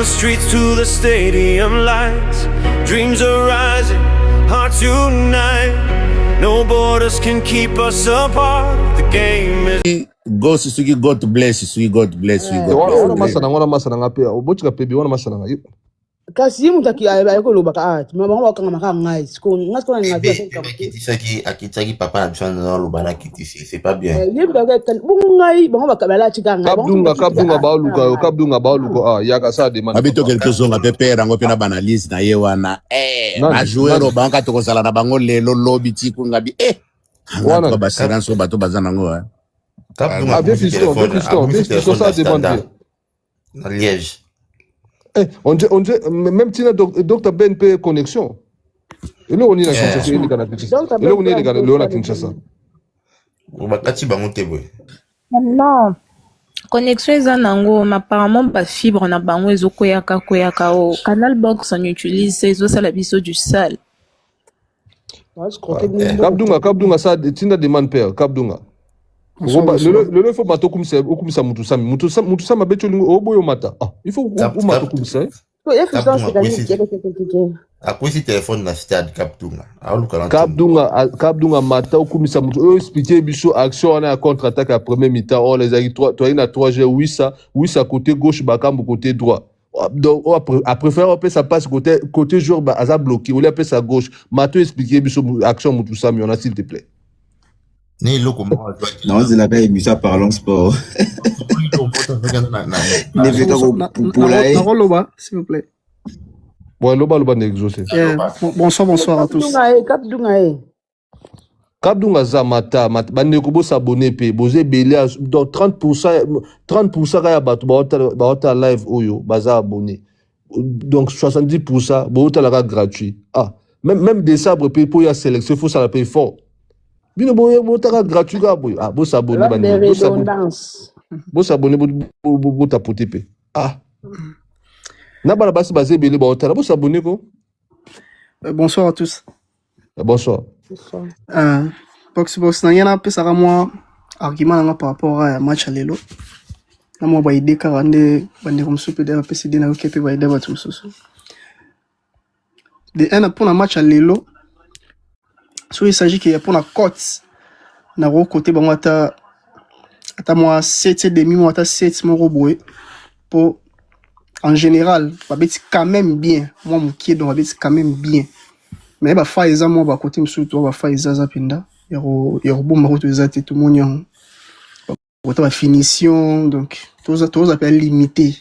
streets to the stadium lights. Dreams are rising, hearts unite. No borders can keep us apart. The game is God bless you. God bless you. Wana masana ngapi? Obochika pebi wana masana ngapi? Kasi mutaki ayeko lobaka art. Mama wakanga maka ngai. Ngasko na ngapi asenka. Kitisa akitaki papa na bishana na lobana kitisi. C'est pas bien. Yebda kan bungu ngai bango bakabala chika ngai. Kabdunga bauluko yaka sa demande. Abito quelque chose nga pepera ngo pena banalise na ye wana. Ba joueur banka to kozala na bango lelo lobby tiku ngabi wana ba basirance bato bazana ngo fiston ça demande. Na Liège. On dit, même si Dr. Ben paye connexion. Et là, on est dans la Kinshasa. Non. Connexion est en apparemment pas fibre na bango ezo koyaka o Canal Box on utilise ezo sala biso du sale. Kabdunga ça tina demande père Kabdunga. Le faut mato kumisa mutusami mutusama becho lingo oboyo mata il faut mato kumisa akwisi téléphone na stade Kabdunga mata kumisa mutu expliquer biso action na contre-attaque à premier mi-temps on les a toi na 3G 8 côté gauche bakambu côté droit donc à préférer on peut ça passe côté joueur aza bloqué ou là peut ça gauche mato expliquer biso action mutusami on a s'il te plaît. Non, c'est la paix, ça parlons sport. S'il vous plaît. Bon, loba n'exaucé. Bonsoir à tous. Kabdunga Zamata, bandeko bo s'abonner pe, bozé belé donc 30% kaya bato live oyo baza abonné. Donc 70% bota la gratuit. Même des sabres pe pour y a sélection, faut ça la paye fort. Bino boye botaka gratuit ga boye bo s'abonner bo s'abonner bo tapoter pe na bana basi bazé belé bo s'abonner ko. Bonsoir à tous. Bonsoir. Box na yana pesa ka moi argument nga par rapport à match à lelo na moi ba idée ka bande comme soupe de PSD na okepe ba idée ba tumususu de un pour un match à lelo. So il s'agit qu'il y a pour la cote na côté bango ata moi 7,5 moi ata 7 mon roboué pour en général ba beti quand même bien moi mon qui donc ba beti quand même bien mais ba fa eza moi ba côté msu to ba fa eza za pinda yero bomba ko to eza te tout monyan ba ba finition donc tous appel limité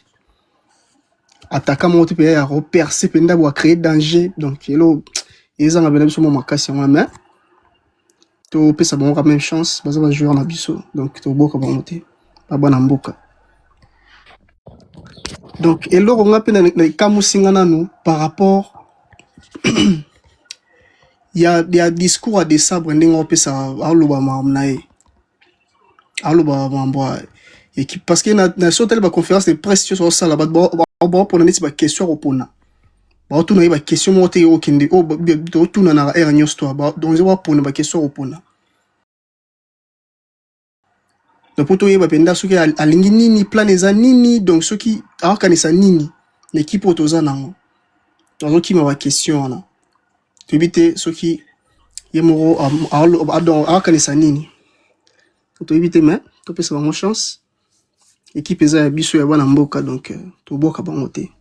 attaquant moi to pe ya repercer pinda pour créer danger donc yelo ils ont abonné sur mon makasi en main to pesa bon même chance baza ba joueur na biso donc to boka ba monter ba bana mboka donc et loro nga pe na kamusinga nanu par rapport il y a discours à des sabres ndingo pesa aloba mamnae aloba mamboa équipe parce que na sotel ba conférence de presse sur ça là ba pour neti ba question opona ba tu na ba question mote yo kende o tu na era nyosto ba donc je vois pour ba question opona donc pour to yeba penda soki alingi nini plan eza nini donc soki akanisa nini l'équipe otoza nango donc qui ma question na to bité soki yemoro akanisa nini to éviter mais to pesa ba chance équipe eza biso ya bana mboka donc to boka ba moté.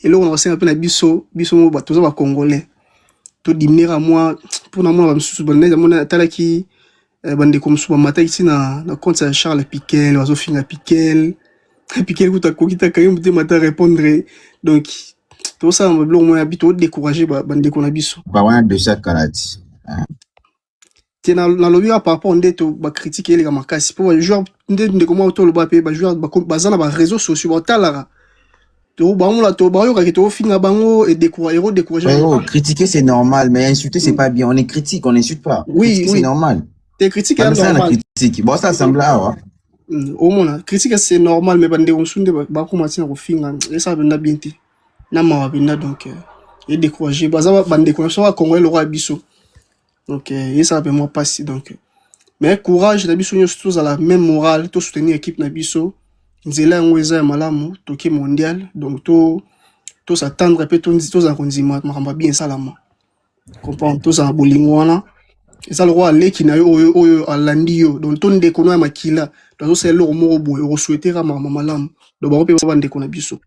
Et là on a un peu la biso mo ba toza ba congolais to diminuer à moi pour na moi ba msusu bonne mona tala ki bande comme sous mata ici na compte ça Charles Piquel ozo finga Piquel kuta kokita kayum te mata répondre donc tout ça me blo moi habito décourager bande ko na biso ba wana de chaque karati tena na lobby par rapport ndeto ba critiquer les makasi pour joueur ndeko moi to lo ba pe ba joueur ba zana ba réseaux sociaux ba talara to ba on la to ba yo ka to finga bango et décourager critiquer c'est normal mais insulter c'est pas bien on est critique on insulte pas oui c'est normal t'es critique c'est normal critique bon ça semble là au moins critique c'est normal mais bande on sunde ba ko matina ko finga et ça benda binti na ma benda donc et décourager ba za bande ko so Congo le roi biso donc et ça peut moi passer donc mais courage na biso nous tous à la même morale tout soutenir équipe na biso nzela yango eza ya malamu toke mondial donc to s'attendre pe to za konzima makamba bien salama comprendre to za bolingo wana eza le roi aleki na yo oyo alandi yo donc to ndeko no ya makila to so le moko boye o souhaiter makamba malamu donc ba pe ba ndeko na biso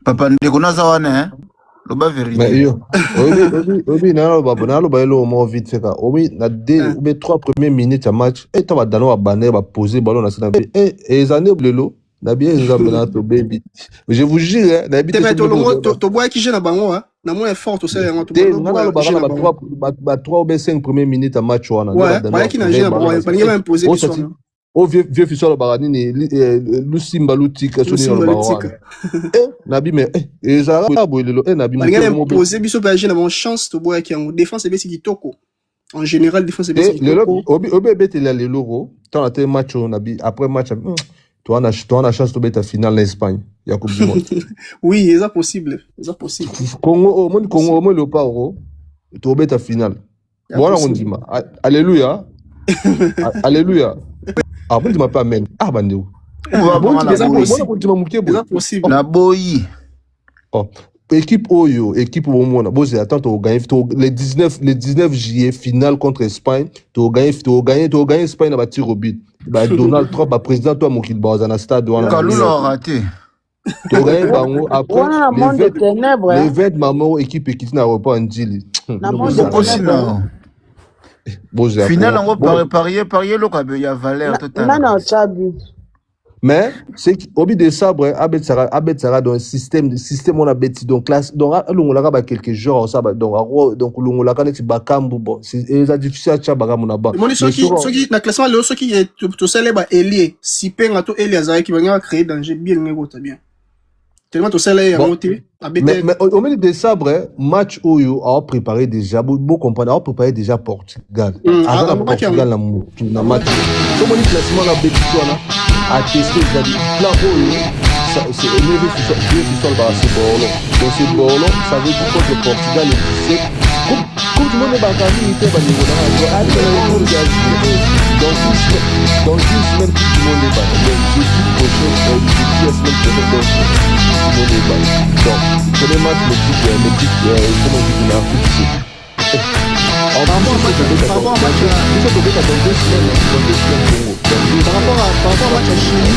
papa ndeko na za wana loba vérité mais yo obi na ba elo mo vite fait ka obi na deux ou 3 premières minutes à match et to ba dano ba baner ba poser ballon na sana et zané lelo na bien ezambela to baby je vous jure na bi to boya ki je na bango na mo effort to sala yango to ba 3 ou 5 premières minutes à match wana ba ki na je na bango ba ngi même poser question o vieux fisolo baranini lusimba lutika soni no bawana nabi me ezara boyelo nabi mo poser biso ba je na bon chance to boya ki yango défense be kitoko en général défense be kitoko obi betela le logo tant à match nabi après match toi on a chance de mettre la finale en Espagne ya coupe du monde oui c'est possible Congo au moins le paro to mettre la finale voilà on dit alléluia alléluia ah bon tu m'appelles amen ah bandeu c'est possible la boyi oh équipe Oyo, équipe au monde, bon c'est attends tu gagner le 19 juillet finale contre Espagne, tu gagner Espagne na tir au but. Bah Donald Trump ba président toi mon kilba dans stade wana. Kalou a raté. Tu gagner bango après les 20 maman équipe qui na repas en Djili. Finale en gros parier le quoi il y a valeur totale. Mais c'est obi de sabre abet sara dans système on a bêti donc classe donc on l'a ba quelques jours ça donc on l'a connaît bakambu bon c'est difficile à chaba mon aba moi ceux qui na classement le ceux qui to célèbre elie si penga to elie azaki qui va créer danger bien ngota bien tellement to célèbre monter mais au milieu de sabre match Oyo a préparé déjà beau comprendre a préparé déjà Portugal avant Portugal na match comme on classement la bêti là a testé le plan Oyo c'est élevé sur le ballon donc ce ballon ça veut dire que le Portugal est 17 comme tout le monde est battu il était niveau dans une semaine tout le monde est battu donc jeudi prochain jeudi semaine prochaine donc tout le monde est battu donc premier match l'équipe comment on dit la fixé par rapport à match à Chili,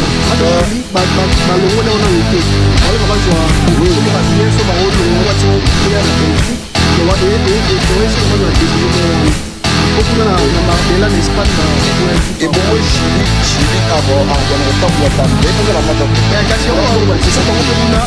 Malongo on a été. On va jouer. Oui, on va bien sur Barreau, on va tirer la Belgique. On va beaucoup na Marbella n'Espagne et bon Chili avant on pas pour attendre mais la match c'est ça qu'on peut là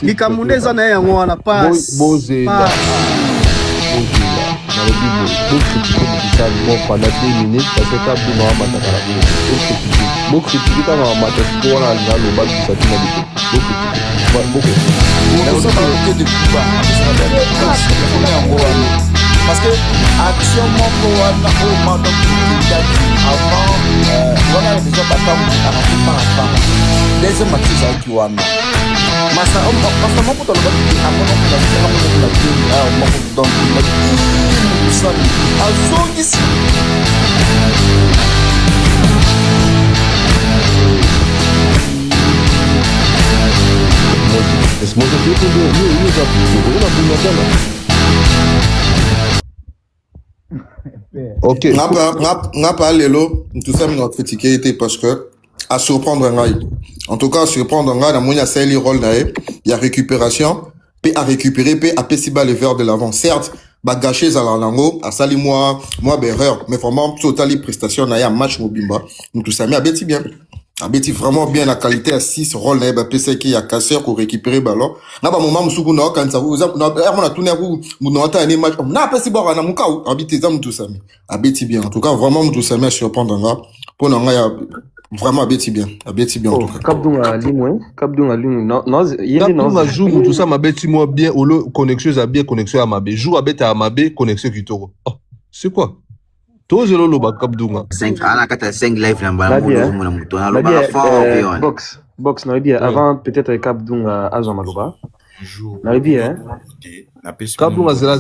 Likamundeza na yango wana passe Bozela na le bibo donc c'est ça bon pendant 2 minutes parce que quand vous m'avez battu la vie donc c'est quand on m'a battu pour la le bas du ça tient donc beaucoup on ça va que de coupa ça va parce que action moko wana o mando kidaki avant wana déjà papa mu arrêté par rapport deuxième match ça qui wana masa moko to lobi amono ko la moko donc ça azongisi Ok. N'a pas lelo, tout ça, nous critiqué parce que à surprendre un gars. En tout cas, à surprendre un gars, dans mon il rôle il y a récupération, puis à récupérer, puis à pessiba le verre de l'avant. Certes, bah gâcher ça la lango, à sali moi berreur, mais vraiment totally prestation na ya match mobimba. Nous tout ça, mais à bêti bien. Abeti vraiment bien la qualité à 6 rôle na ba PC qui a casseur pour récupérer ballon na ba moment musuku na quand ça vous na on a tourné ku na ta ni match na pesi bora na muka abeti zam tout ça abeti bien en tout cas vraiment tout ça mais surprendre nga pour nga ya vraiment abeti bien en tout cas Kabdunga limu non yeli non jour tout ça mabeti moi bien au le connexion a bien connexion à mabe jour abeta à mabe connexion kitoko c'est quoi Tous les loba Kabdunga 5 ana kata 5 live namba mona muto na loba fort box na bien avant peut-être Kabdunga azoma loba na bien Kabdunga zera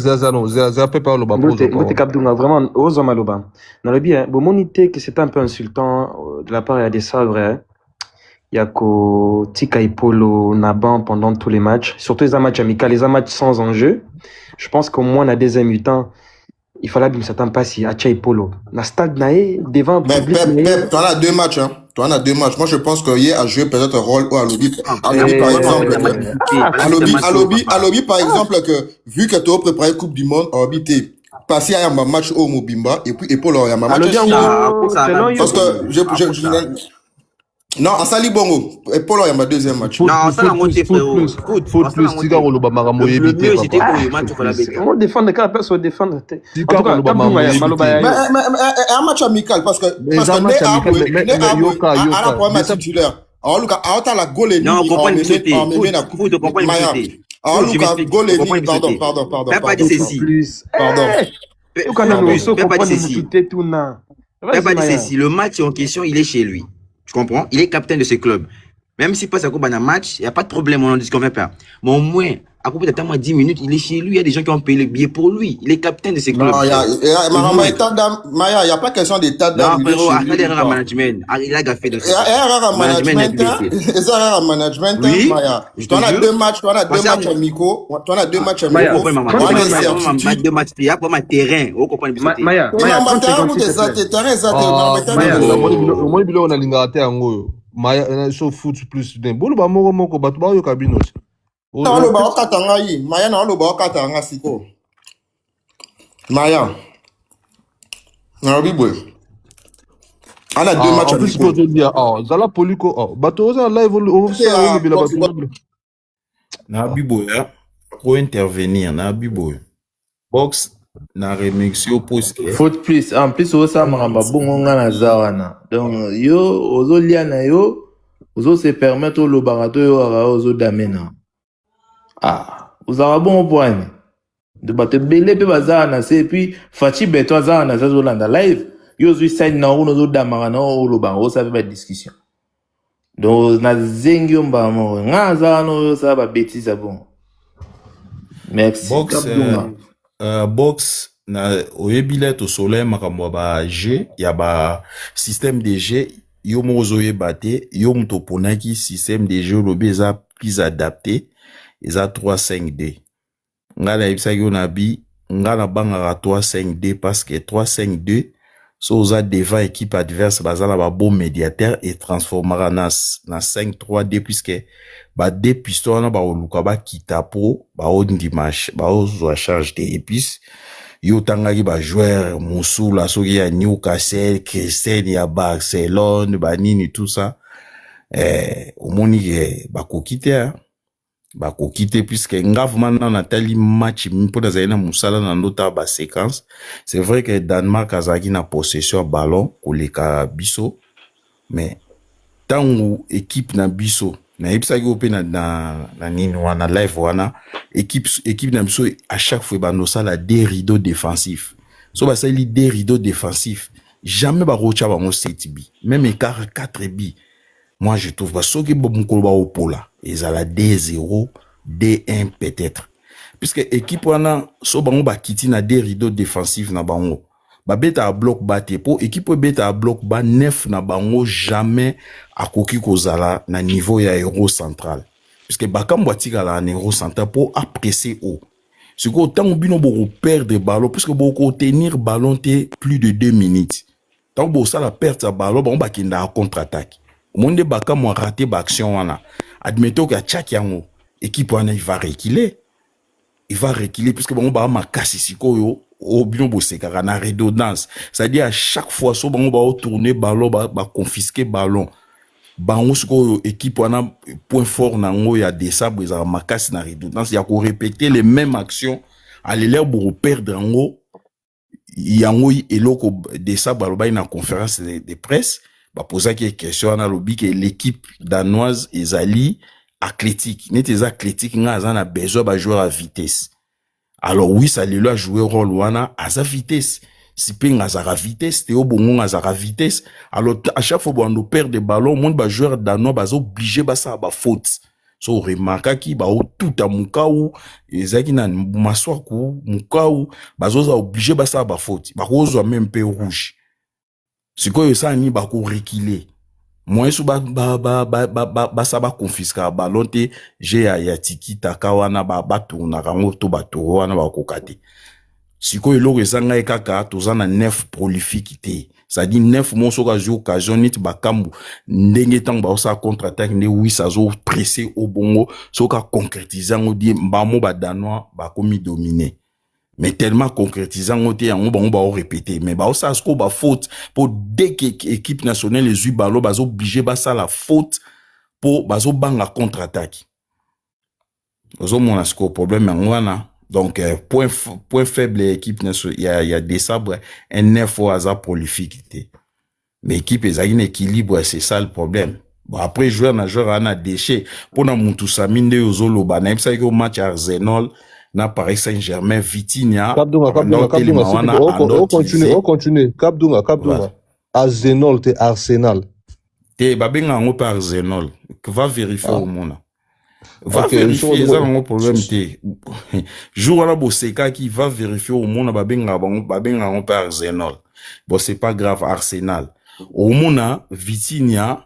pepa loba bote Kabdunga vraiment ozoma loba na bien bon monité que c'est un peu insultant de la part des sabres yako tika ipolo na ban pendant tous les matchs surtout les matchs amicaux les matchs sans enjeu je pense qu'au moins na deuxième mi-temps il fallait que nous s'attend pas si à Polo. La stade naé devant public. Pep, tu en as 2 matchs hein. Tu en as 2 matchs. Moi je pense que hier a joué peut-être un rôle ou à lobby par exemple. À lobby par exemple que vu que tu as préparé Coupe du Monde, habité passé à un match au Mobimba et puis Polo il y a un match. Parce que non, à Sali Bongo, et Polo, il y a ma deuxième match. Non, ça l'a monté, frérot. Foot plus, Tika Oloba Maramo évité. Le mieux, c'était pour le match, il fallait béquer. On défend quand la personne défendre. Mais un match amical, parce que à la première titulaire. Alors, Lucas, à la goal et non, on comprend le sauté. Faut te comprendre le sauté. Alors, Lucas, goal et pardon. Pas dit ceci. Pardon. Pas dit ceci. Pas dit ceci. Le match en question, il est chez lui. Tu comprends? Il est capitaine de ce club. Même s'il passe à un match, il n'y a pas de problème, on n'en disconvient pas. Mais au moins, à côté de 10 minutes, il est chez lui, il y a des gens qui ont payé le billet pour lui. Il est capitaine de ce club. Non, il n'y a pas question d'état d'âme. Non, frérot, il y a un management. Il a gaffé de ça. Il y a un management. Oui. Tu en as 2 matchs, amicaux. Tu en as 2 matchs amicaux. Deux matchs, il y a pas de terrain. Vous comprenez? Maya, Maya, so foot plus den. Bolo ba moko batu ba yo kabino. Non, lo ba okatanga yi. Maya na lo ba okatanga siko. Maya. Na bibwe. Ana 2 matchs. En plus faut te dire zala poliko bato za live au ça bila bato. Na biboya pour intervenir na biboya. Box na remix yo post foot plus en plus osa maramba bongo nga na zawana donc yo ozo liana yo ozo se permettre au lobarato yo ara ozo damena oza bon point de batte belé pe bazana c'est puis Fachi Beto azana za zolanda live yo zo sign na ozo damara na o lobango ça fait ba discussion donc na zengi mba mo nga zana yo ça ba bêtise bon merci box na oyebile to soleil makambo ba G ya ba système de G yo mozo yebate yo mto ponaki système de G lobe za plus adapté eza 3-5-D ngala ibisa yo na bi ngala banga 3-5-D parce que 3-5-2 so za devant équipe adverse bazala ba bon médiateur et transformera na 5-3-D puisque ba deux pistons na ba oluka ba kitapo ba ondimash ba ozo a charge de épices yo tangaki ba joueur Moussula soki ya Newcastle Christian ya Barcelone ba nini tout ça omoni ba kokite puisque ngavement na natali match mpoda zaina musala na ndota ba séquence c'est vrai que Danemark azaki na possession ballon koleka biso mais tango équipe na biso na yebisaki ope na nini wana live wana équipe na biso à chaque fois banosala des rideaux défensifs so basali des rideaux défensifs jamais barocha bango 7 bi même écart 4 bi moi je trouve soki mokolo baopola ezala 2-0 2-1 peut-être puisque équipe wana so bango bakiti na des rideaux défensifs na bango ba beta a bloc bas te po équipe beta a bloc bas neuf na bango jamais akoki kozala na niveau ya héros central puisque bakambo atika la héros central po apprécier haut ce que autant bino boko perdre ballon puisque boko tenir ballon te plus de 2 minutes tant bo ça la perte ballon bon bakenda à contre-attaque monde bakambo a raté ba action wana admettons que chaque yango équipe wana il va reculer puisque bon ba makasi sikoyo au bien bossé car na redondance c'est-à-dire à chaque fois so bango ba tourner ballon ba confisquer ballon bango siko équipe wana point fort nango ya désabre za makasi na redondance ya ko répéter les mêmes actions à l'air pour perdre ngo yango eloko désabre ba na conférence de presse ba poser quelques questions na lobby que l'équipe danoise ezali athlétique net athlétique nga za besoin ba joueur à vitesse. Alors oui, ça lui a joué rôle wana à sa vitesse. Si ping à sa vitesse, Théo Bongon à sa vitesse. Alors à chaque fois qu'on nous perd des ballons, mon ba joueur danois ba obligé ba ça ba faute. So remarque qui ba tout à mukau ezaki na maswaku mukau ba zo obligé ba ça ba faute. Ba kozo même peu rouge. C'est quoi ça ni ba ko reculer. Moi sou ba ça ba confisquer ballon te j'ai ya tiki taka wana ba tourna rango to ba to wana ba kokate siko eloko ezanga ekaka tozana 9 prolifique te ça dit 9 monso ka jou occasion nit ba kambu ndenge tang ba sa contre attaque ne oui ça zo presser au bongo so ka concrétiser ngo di mbamo ba danois ba komi dominer mais tellement concrétisant ngote yango bango ba répéter mais ba ça sko ba faute pour dès que équipe nationale les ballon ba obligé ba ça la faute pour ba zo banga contre-attaque ozo mona sko problème ngwana donc point faible équipe nationale il y a des sabres un 9 fois hasard prolifique mais équipe ezali na équilibre c'est ça le problème. Bon après joueur ana déchet pour na mutu saminde ozo loba na ça que au match Arsenal na Paris Saint-Germain Vitinha on continue Kabdunga Arsenal te Arsenal te babenga ngo par Arsenal va vérifier au monde va vérifier ça un problème te jour la boseka qui va vérifier au monde babenga ngo par Arsenal bon c'est pas grave Arsenal au monde Vitinha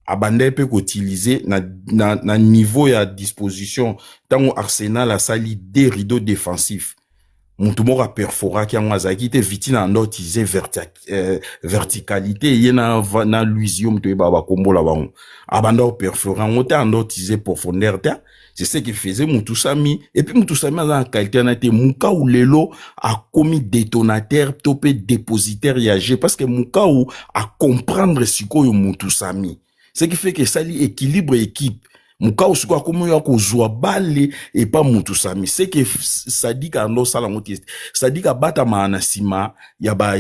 abandé peut utiliser na niveau ya disposition tant Arsenal a sali des rideaux défensifs mutu moko perfora ki yango azaki te Vitinha ando utiliser verticalité yena na Luisium to ba kombola bango abanda perfora ngote ando utiliser profondeur ta c'est ce qui faisait mutu sami et puis mutu sami a qualité na te muka ou lelo a commis détonateur topé dépositaire ya G parce que muka ou a comprendre sikoyo mutu sami. Ce qui fait que ça li équilibre équipe. Muka usuko akomo ya kozwa balle et pas mutu sami. C'est que ça dit qu'ando sala ngoti. Ça dit ka bata maana sima ya ba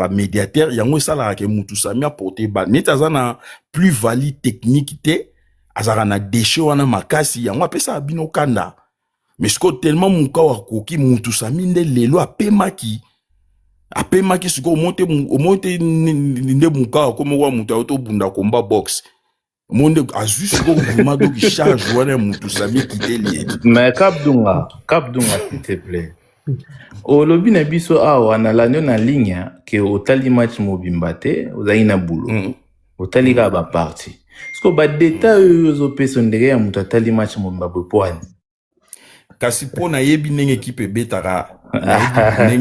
médiateur yango sala ke mutu sami a porter balle. Netazana plus value technique te azara na déchet wana makasi yango apesa abino kanda. Mais ce tellement muka wa koki mutu sami nde lelo apemaki siko monte nde muka comme wa mutu auto bunda combat box monde azu siko vraiment donc charge wana mutu sami kiteli mais Kabdunga s'il te plaît o lobi na biso awa na lanyo na ligne ke otali match mobimba te ozali na boulot otali ka ba parti siko ba détail ozo peso ndenge ya mutu atali match mobimba poani kasi pona yebi nenge équipe betara mais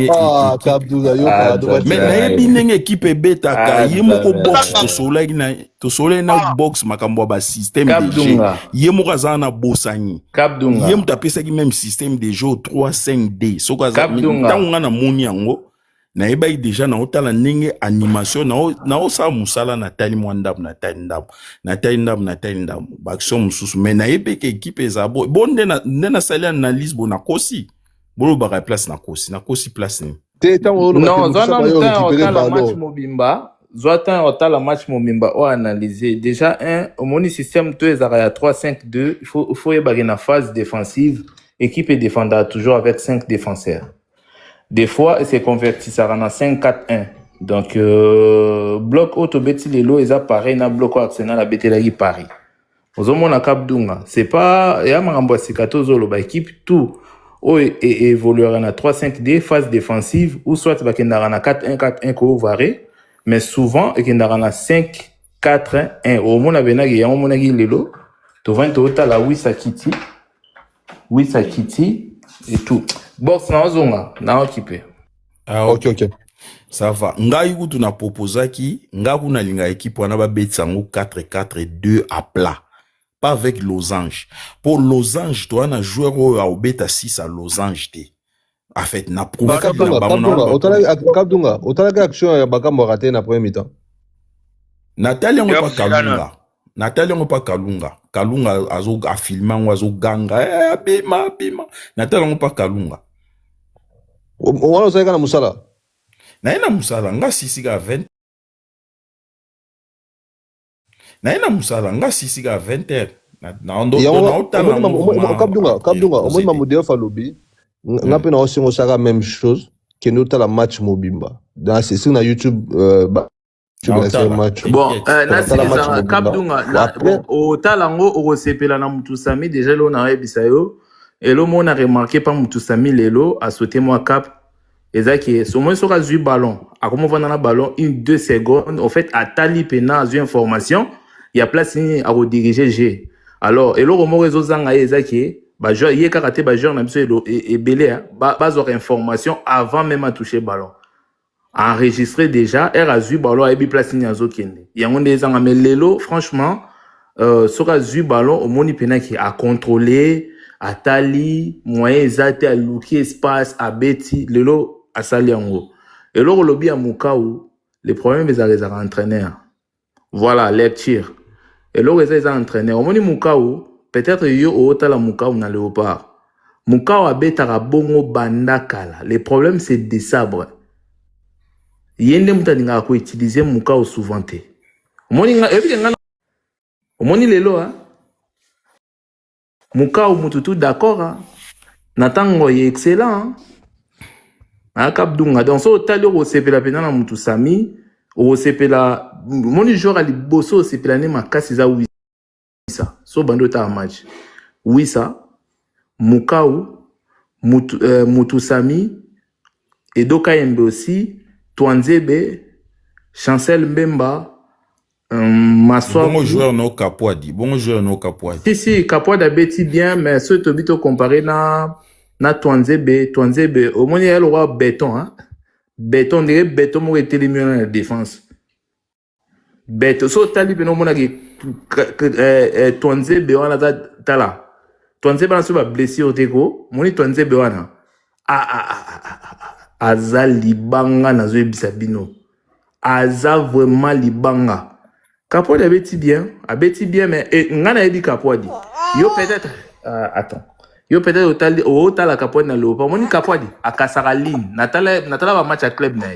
na yebi nenge équipe betaka yemoko box to soleil na box makambo ba système de jeu yemoko azana na bosani yem tapesa ki même système de jeu 3-5D soko azana tanga na moni yango na yeba déjà na otala nenge animation na osa musala na tali mwandam na tali ndam ba action mususu mais na yebe ke équipe ezabo bonde na sali analyse bona kosi bolo ba place na kosi place ni non zana match mobimba Zoatan otala match mobimba o analyser. Déjà au moni système to ezaka ya 3-5-2, il faut y na phase défensive, équipe défendra toujours avec 5 défenseurs. Des fois c'est converti ça en 5-4-1. Donc bloc auto beti lelo eza pareil na bloc Arsenal a betelaki Paris. Ozomona Kabdunga, c'est pas ya makambo sikato zolo ba équipe tout o évoluera na 3-5-2 phase défensive ou soit bakendara na 4-1-4-1 ko varé, mais souvent ekendara na 5-4-1 au mona benaki ya mona ki lelo to vanta otala Wissa Kiti et tout. Box na ozonga na occupé. Ah OK. Ça va. Ngai kutu na proposaki, nga kuna linga équipe wana ba betsango 4-4-2 à plat. Pas avec losange. Pour losange, toi, un joueur à obeta 6 à losange. En fait, na prouvé Kabdunga, otala action ya Bakambo raté na premier mi-temps. Nathalie on pas Kalunga. Nathalie on pas Kalunga. Kalunga azo a filmé ou azo ganga. Bima. Nathalie on pas Kalunga. On sait kana musala. Na musala nga sisi ka 20. Na musala nga sisi ka 20h. Kabdunga, au moins Mamudeo Falobi, n'a pas aussi la même chose que nous la match Mobimba. Dans c'est sur YouTube match. Bon, Kabdunga, au talango au sepela na mutusami déjà là on a bisayo et là on a remarqué pas mutusami lelo a sauté moi cap ezaki so moins sur a ballon. A comment va dans la ballon 1-2 secondes en fait à tali pena a information. Il y a place à rediriger G. Alors, et le remords réseau zanga ezaki, bah joueur yé karaté bah joueur n'a et belé bah avoir information avant même à toucher ballon. Enregistré déjà, RAZU ballon et bi place ni azo kende. Il y a un des zanga mais lelo franchement sur RAZU ballon au moni pena qui a contrôlé, à tali, moyen zate à looker espace à beti lelo à saliango. Et le lobby à Mukau, les problèmes les a entraîneurs. Voilà, lecture. Et là, ils ont entraîné. Au moment Mukau, peut-être yo au la Mukau na léopard. Mukau a betara bongo bandakala. Le problème c'est des sabres. Yende mutaninga ko utiliser Mukau souvent te. Au moment lelo hein. Mukau mututu d'accord hein. Natango est excellent. Hein. Kabdunga donc so tali au sepela pena na mutu sami. Au sepela mon joueur ali bosso sepela ne makasi za Wissa so bando ta match Wissa Mukau Mutusami Edoka Yembe aussi Twanzebe Chancel Mbemba Maswa bon joueur no Kapwadi si Kapwadi beti bien mais ce tobito comparé na Twanzebe au moins il y a le roi béton hein. Béton mo était le mieux dans la défense. Béton so tali beno mona que Twanzebe wana tala. Twanzebe na so ba blessé au teko, moni Twanzebe wana. Aza libanga na zo ebisa bino. Aza vraiment libanga. Kapwadi abeti bien mais ngana ebi Kapwadi. Yo peut-être attends. Yo peut-être au la Kapwadi na lopa moni Kapwadi akasara ligne natala ba match à club na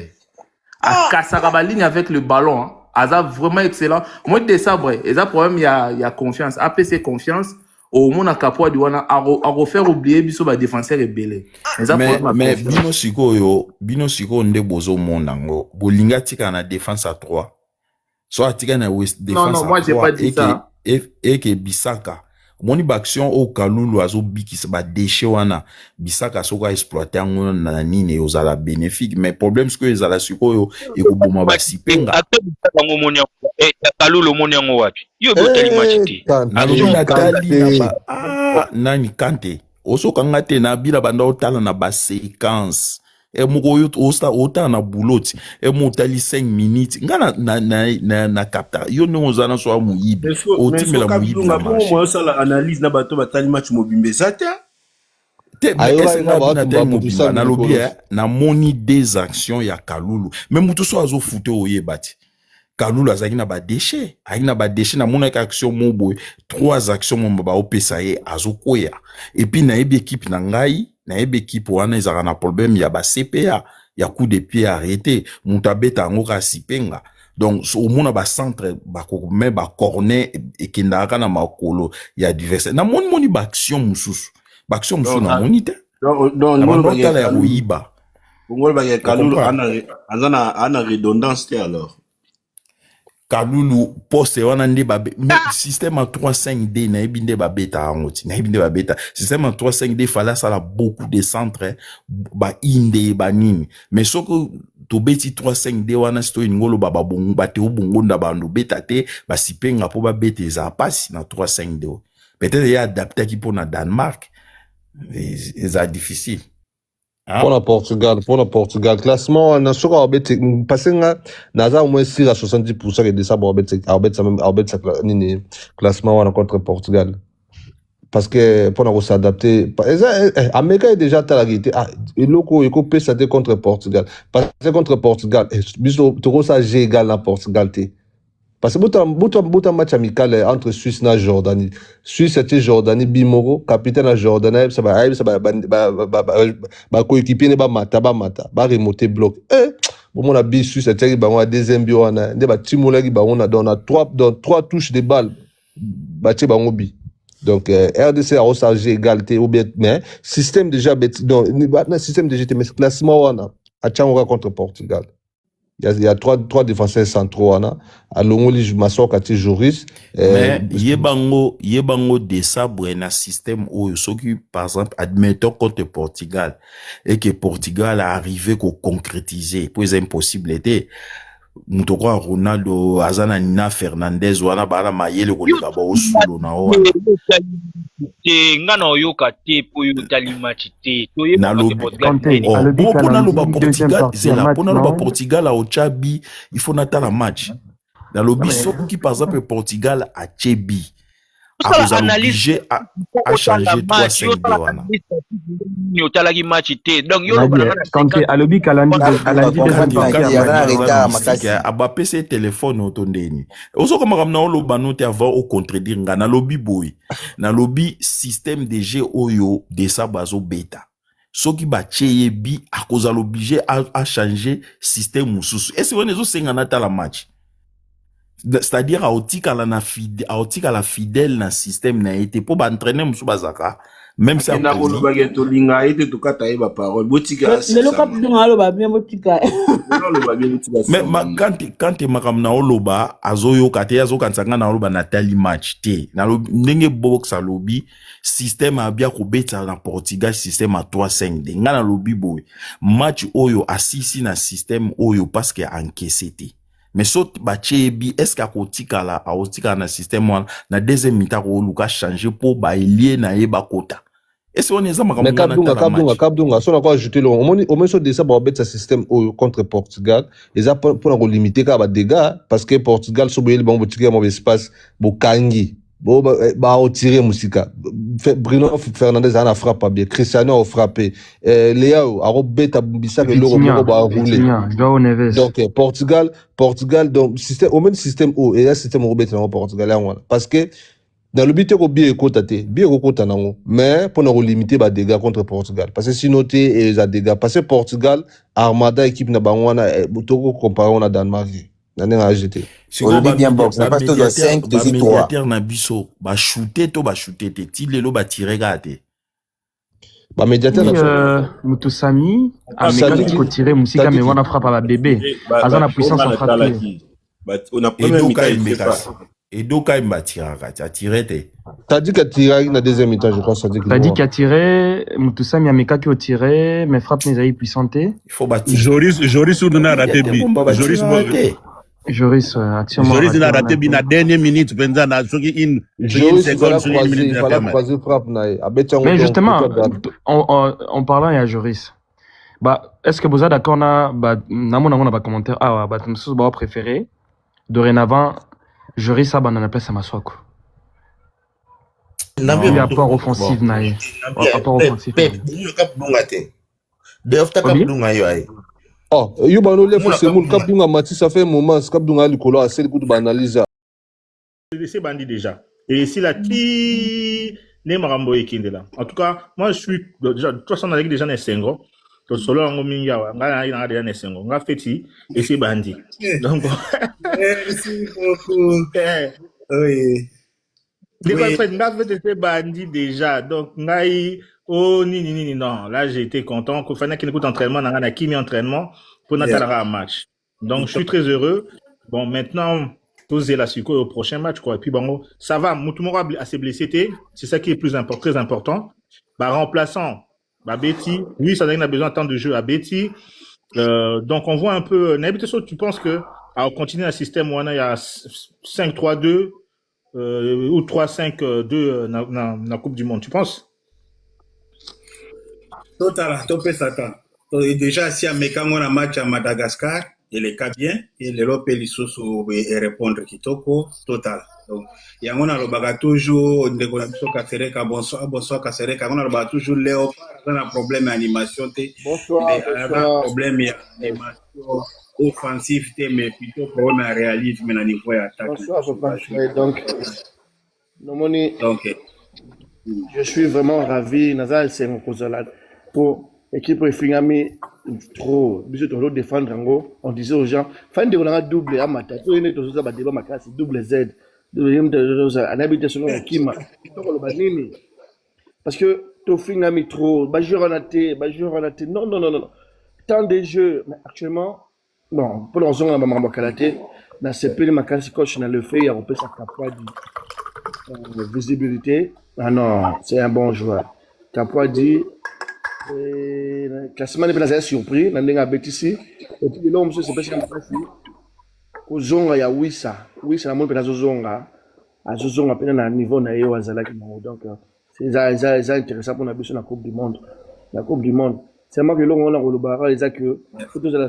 akasara ba ligne avec le ballon hein. Aza vraiment excellent moi de sabre et ça problème il y a confiance APC confiance au monde Kapwadi wana à refaire oublier biso ba défenseur rebelle mais bino siko nde bozo monango bolinga tika na défense à 3 soit tika na défense non moi j'ai pas dit ça et que Bisaka moni baction au Kalulu azo bikisa ba déchet wana Bisaka soka exploiter ngo na nini ozala bénéfique mais problème c'est que ezala sikoyo ekoboma ba sipenga akabisaka ngo moni Kalulu moni ngo wapi yo botali match te nani Kante osoka ngate na bila banda otala na ba séquence et moko yo ota na boulot et motali 5 minutes ngana na capta yo no ozana so amuyibi otimela muyibi na match moi ça la analyse na bato batali match mobimbe zata te na lobby na moni des actions ya Kalulu mais mutu so azo fouté oyebati Kalulu azaki na ba déchet na mona ka action mobo 3 actions mo ba opesa ye azo koya et puis na ebi équipe na ngai na équipe wana ezaka na problème ya ba CPA ya coup de pied arrêté mutabeta ngo ka sipenga donc au monde ba centre ba ko mais ba corner et kindaka na makolo ya diverse na moni ba action mususu na monite donc ngolo ba ya ruiba ngolo ba Kalulu ana redondance alors Kalulu poste wana nde babe mais système en 3-5D na ebinde babeta angoti na ebinde babeta système en 3-5D fallait ça beaucoup de centres ba inde ba nini mais soko to beti 3-5D wana sto ngolo baba bongo bate obongo nda bandu beta te ba sipenga po ba bete za passe na 3-5D peut-être ya adapté qui pour na Danemark c'est difficile. Pour la Portugal, classement, on a sur Arbet, passé Naza au moins 6 à 70% et de ça, Arbet, classement, on a contre Portugal. Parce que, pour nous s'adapter, Amérique est déjà à la réalité. Et l'autre, il peut s'adapter contre Portugal. Parce que contre Portugal, tout ça, j'ai égal à Portugal. Parce que bouta match amical entre Suisse et Jordanie. Suisse c'était Jordanie Bimoro, capitaine à Jordanie, ça va coéquipier ne ba mata ba remonter bloc. Bon mon abi Suisse c'était ba on deuxième bio on ba timola ba on a dans trois touches de balle. Ba ti ba ngobi. Donc RDC a rechargé égalité ou bien mais système déjà donc système déjà mais classement on a tchanga contre Portugal. Il y a trois défenseurs centraux à Longoli Massoka ti Joris mais yebango de ça na système où ceux qui par exemple admettons contre Portugal et que Portugal a arrivé qu'au concrétiser pour impossible était mutokwa Ronaldo azana Nina Fernandez wana bara mayele ko leka ba osulo na o ngana oyoka te po yo tali match te to ye na lo pona lo ba Portugal zela pona lo ba Portugal a ochabi il faut nata la match na lo biso qui par exemple Portugal a chebi a vous obligé à changer 3-5 wana ni otalaki match te donc yo quand alobi kalandi aba PC téléphone otondeni oso comme ramna lo banote avant au contredire nga na lobby boy na lobby système de jeu oyo de ça bazo beta soki ba cheye bi a cause l'obligé à changer système mususu est-ce que on senga na la match c'est-à-dire à la fidèle na système na été pour ba entraîner musu bazaka même ça na ko ba geto linga ite to kata e ba parole botika le lokap dunga lo ba bien botika mais quand makam na oloba azoyo kate azo kansanga na oloba na tali match te na ndenge box a lobby système a bien ko beta na Portugal système à 3-5 nga na lobby boy match oyo asisi na système oyo parce que encaissé te mais saute bachebi est-ce qu'à kotika na système na deuxième mi-temps ko luka changer pour ba lier na yeba kota est-ce on est ça mais Kabdunga so na ko ajouter le au moins so de ça ba bet sa système contre Portugal et ça pour limiter ka ba dégâts parce que Portugal so boyel bon botika mo espace bokangi bo ba tirer musika Bruno Fernandes a frappé bien Cristiano a frappé Léo a robeta bisa que l'euro ba rouler donc Portugal donc système au même système et là système robeta na Portugal parce que dans le but bien kota nango mais pour nous limiter ba dégâts contre Portugal parce que sinon et les dégâts parce que Portugal armada équipe na bangwana toko comparer on a Danemark nane a jeté on dit bien box na pas de 5 de 3 médiateur na biso ba shooter te ti lelo ba tirer gate ba médiateur Mutusami ameka ko tirer musika mais wana frappe ba bébé azana puissance en frappe on a premier et donc il m'a tiré t'as dit qu'il a tiré na deuxième mi-temps je crois ça dit t'as dit qu'il a tiré Mutusami ameka qui a tiré mais frappe n'est pas puissante il faut battre Joris on a raté Joris action Joris a raté bi na dernière minute penza na soki une seconde sur une minute mais justement en parlant à Joris bah est-ce que vous êtes d'accord na bah na commentaire bah tout bah préféré dorénavant Joris a banana place à Maswako. Il y a pas offensif naïe. Pas offensif. Oh, you bano le faut c'est mon cap dunga mati ça fait un moment cap dunga likolo assez coup de banaliser. C'est bandit déjà. Et si la ti ne marambo ekindela. En tout cas, moi je suis déjà de toute façon avec des gens Sengo. To solo ngo minga wa ngana ina déjà Sengo. Nga feti et c'est bandit. Donc Merci beaucoup. Oui. Bandit déjà. Donc, oh, non. Là, j'ai été content. Qu'il fallait qu'il écoute entraînement, on a mis entraînement pour Natalara un match. Donc, je suis très heureux. Bon, maintenant, poser la suite au prochain match, quoi. Et puis, bon, ça va. Moutoumora assez blessé. C'est ça qui est très important. Remplaçant, Betty. Oui, ça a besoin de temps de jeu à Betty. Donc, on voit un peu, tu penses que, on continue un système où il y a 5-3-2, ou 3-5-2 dans la Coupe du Monde, tu penses? Total, topé Satan. Déjà, si on a un match à Madagascar, il est bien, et l'Europe est répondre Kitoko, total. Donc, il y a un toujours, bonsoir, Kasereka, on a toujours Léo, on a un problème d'animation, Bonsoir. Problème d'animation offensif, mais plutôt pour un réalisme au niveau d'attaque. Bonsoir, papa. Donc, je suis vraiment ravi. Nazal, c'est mon cousin pour l'équipe Fingami trop. Bisous, toujours défendre en gros. On disait aux gens, fan de on double à ma tête. On est tous à battre ma classe, double Z. Un habitation de Kima. Parce que tu Fingami trop. Bajur en athée. Non. Tant de jeux, mais actuellement, bon, pour l'instant, on a maman Kalaté. Dans ce pays, ma classe coach, on a le fait, il y a un peu sa capacité de visibilité. Ah non, c'est un bon joueur. Capua dit, classement n'est pas surpris, dans les bêtises. Et puis là, monsieur, c'est pas si on a fait. Au Zonga, il y a Wissa, la monde peut à Zonga peine à un niveau na yo azala ki donc c'est ça intéressant pour la mission la Coupe du Monde. La Coupe du Monde. C'est moi que l'on a le barrage les a que toutes les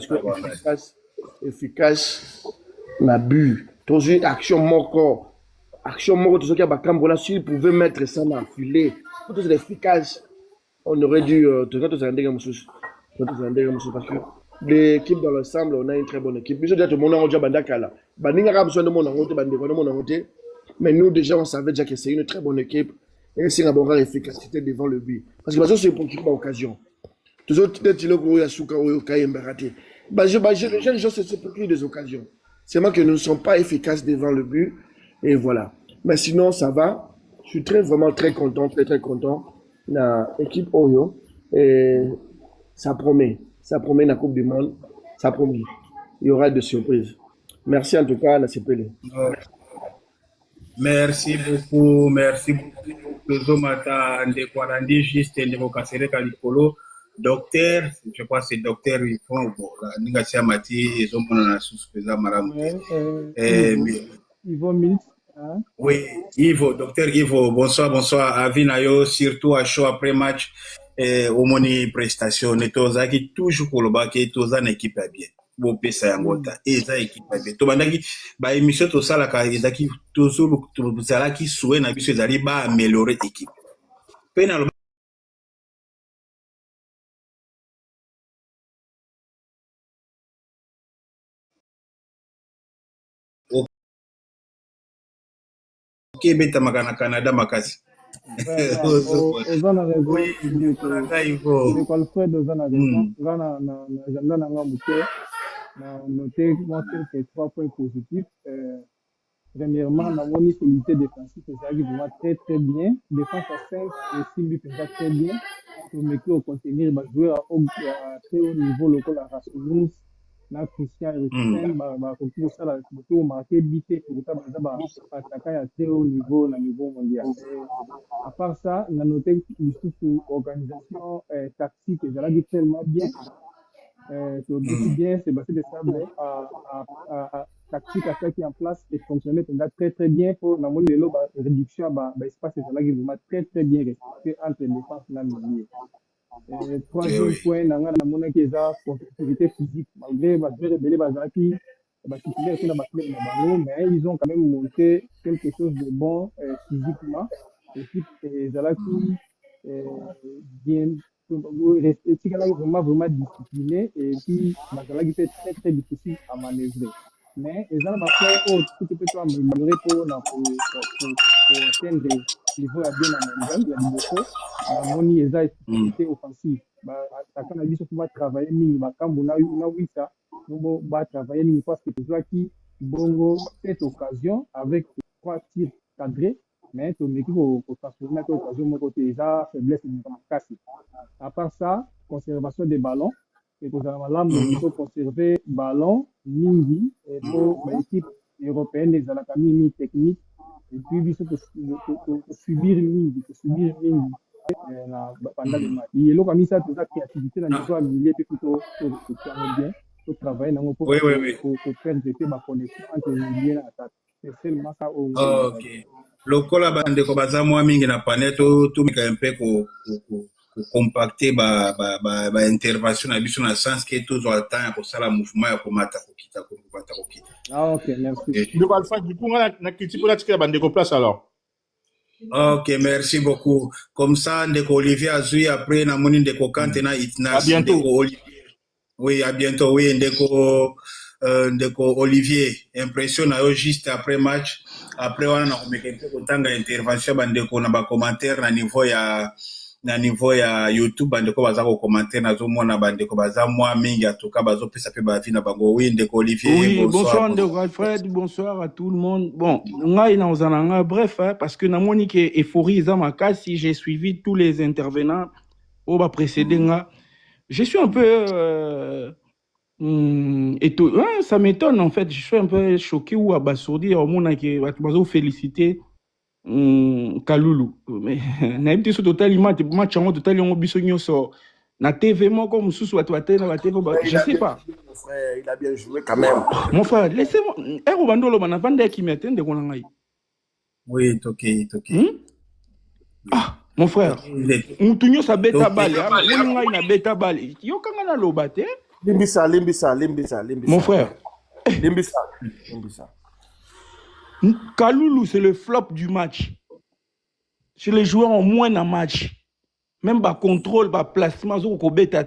efficace na but. Toujours action moko tout ce qui a bakambola s'il pouvait mettre ça dans le filet. Tout est efficace. On aurait dû tous un dégât parce que l'équipe dans l'ensemble, on a une très bonne équipe. Je dis à tout le monde, on a Bandakala. Bandinga a besoin de mon angoté, mais nous déjà, on savait déjà que c'est une très bonne équipe et c'est une bonne efficacité devant le but. Parce que c'est pour qu'il y ait occasion. Toujours, peut-être qu'il y a Souka ou Kayemberate. Les gens, c'est pour qu'il y ait des occasions. C'est moi que nous ne sommes pas efficaces devant le but et voilà. Mais sinon, ça va. Je suis vraiment très content, très content. L'équipe Oyo et ça promet la Coupe du Monde, ça promet. Il y aura des surprises. Merci en tout cas à la CPL. Merci beaucoup. Zomata Ndekwarandi, juste Ndekwarandi Kalikolo. Docteur, je crois que c'est docteur Yvon, Ningasia Mati, ils ont mon sous-président Maram. Yvon Mills. Oui, Yvo, docteur Yvo, bonsoir. Avinayo, surtout à chaud après match, au moni prestation, netozaki toujours pour le baquet, tous en équipe à bien. Bon, pesa yangota, et ça équipe à bien. Tobandaki, ba émission to ça la kaidaki, toujours tout ça là qui souhaite na biso zali ba améliorer équipe. Penal. Ok, beta magana Canada makasi. Ozana raison. De Alfred Ozana raison. Gana na agenda na ngamuke na noter quelques 3 points positifs. Premièrement, la moni solidité défensive, c'est ça qui va très bien. Défense à 5 et 6 buts, c'est très bien. Pour mettre au contenir, jouer à très haut niveau local à Rasmus, na Christian Eriksen, pour ça, pour marquer bité, pour ça, attaquer à très haut niveau, na niveau mondial. À part ça, on a noté une organisation tactique, elle a dit tellement bien. C'est bien, c'est basé de ça, à tactique à qui en place et fonctionner très bien pour la réduction espace et ça qui va très bien respecté entre les défenses et la milieu. Troisième point, on a la qui est la sécurité physique malgré mais ils ont quand même monté quelque chose de bon physiquement. L'équipe Zalaki bien vraiment discipliné et puis Zalaki fait très difficile à manœuvrer. Mais les gens tout peut améliorer pour atteindre le niveau à bien mondial, il y a du défaut. La moni est efficacité offensive. Attaquant a dit qu'il va travailler, mais quand on a eu ça, on va travailler parce que c'est toi qui bongo cette occasion avec 3 tirs cadrés, mais ton équipe au transformer cette occasion mon côté déjà faiblesse de casse. À part ça, conservation des ballons et que ça va il faut conserver ballon mingi et pour l'équipe européenne des alakami technique et puis il faut subir mingi pendant le match. Il y a comme ça toute la créativité dans l'histoire milieu puis plutôt bien pour travailler dans pour faire jeter ma connexion entre milieu et attaque. C'est seulement ça au OK. Lokola bande ko baza mwa mingi na paneto tout mika un peu ko compacter ba intervention na biso na sens que tous au temps ko sala mouvement ya ko mata ko kita ko bata ko kita. Ah OK, merci. Donc Alpha du coup na kiti pour la tikela bande ko place alors. OK, merci beaucoup. Comme ça ndeko Olivier azui après na moni ndeko Kante na Itnas ndeko Olivier. Oui, à bientôt. Oui, ndeko Olivier, impression na yo juste après match. Après on a communiqué autant d'intervention bandeko na ba commentaire na niveau ya YouTube bandeko baza ko commentaire na zo mona bandeko baza moi mingi atoka bazo pesa pe ba vie na bango. Oui, ndeko Olivier. Oui, bonsoir ndeko Alfred, bonsoir à tout le monde. Bon, ngai na ozananga bref parce que na moni ke euphorie za makasi, j'ai suivi tous les intervenants au ba précédé nga. Je suis un peu ça m'étonne en fait. Je suis un peu choqué ou abasourdi au monde qui va féliciter Kalulu. Mais n'importe ce total match en total on bisogno so na TV mo comme sous soit na TV je sais pas. Mon frère, il a bien joué quand même. Mon frère, laissez-moi Robandolo bana vanda qui m'attend de konanga. Oui, OK. Ah, mon frère. Mutunyo sa beta balle, mutunyo ina beta balle. Yo kanga na lobate. Limbisa. Mon frère. Limbisa. Kalulu, c'est le flop du match. C'est les joueurs en moins d'un match. Même par contrôle, par placement, ce qu'on bêta.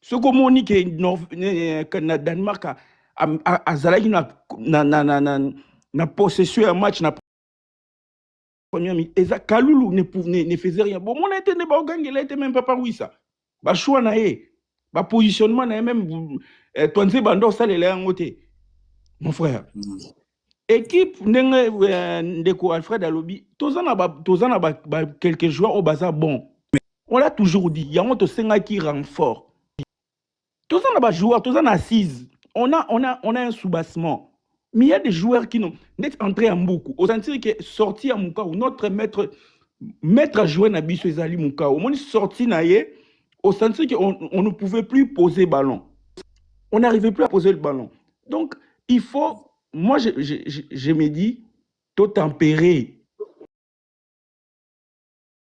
Ce qu'on dit que le Danemark a zalaki na possession un match na première mi. Et Kalulu ne faisait rien. Bon, mon était ne pas gagner, il était même pas par oui ça. Ba choix na ba positionnement na même tonze bando ça les ngoté. Mon frère. Équipe ndeko Alfred Alobi, tozana ba quelques joueurs au bazar bon. On l'a toujours dit, il y a un senga qui renfort. Tozana ba joueurs, tozana assise. On a un soubassement. Mais il y a des joueurs qui n'ont net entré en beaucoup. Au sens que sorti à Mouka ou notre maître à jouer na biso ezali Mouka. Au moins sorti na ye au sens qu'on ne pouvait plus poser ballon. On n'arrivait plus à poser le ballon. Donc, il faut... Moi, je me dis, tout tempérer.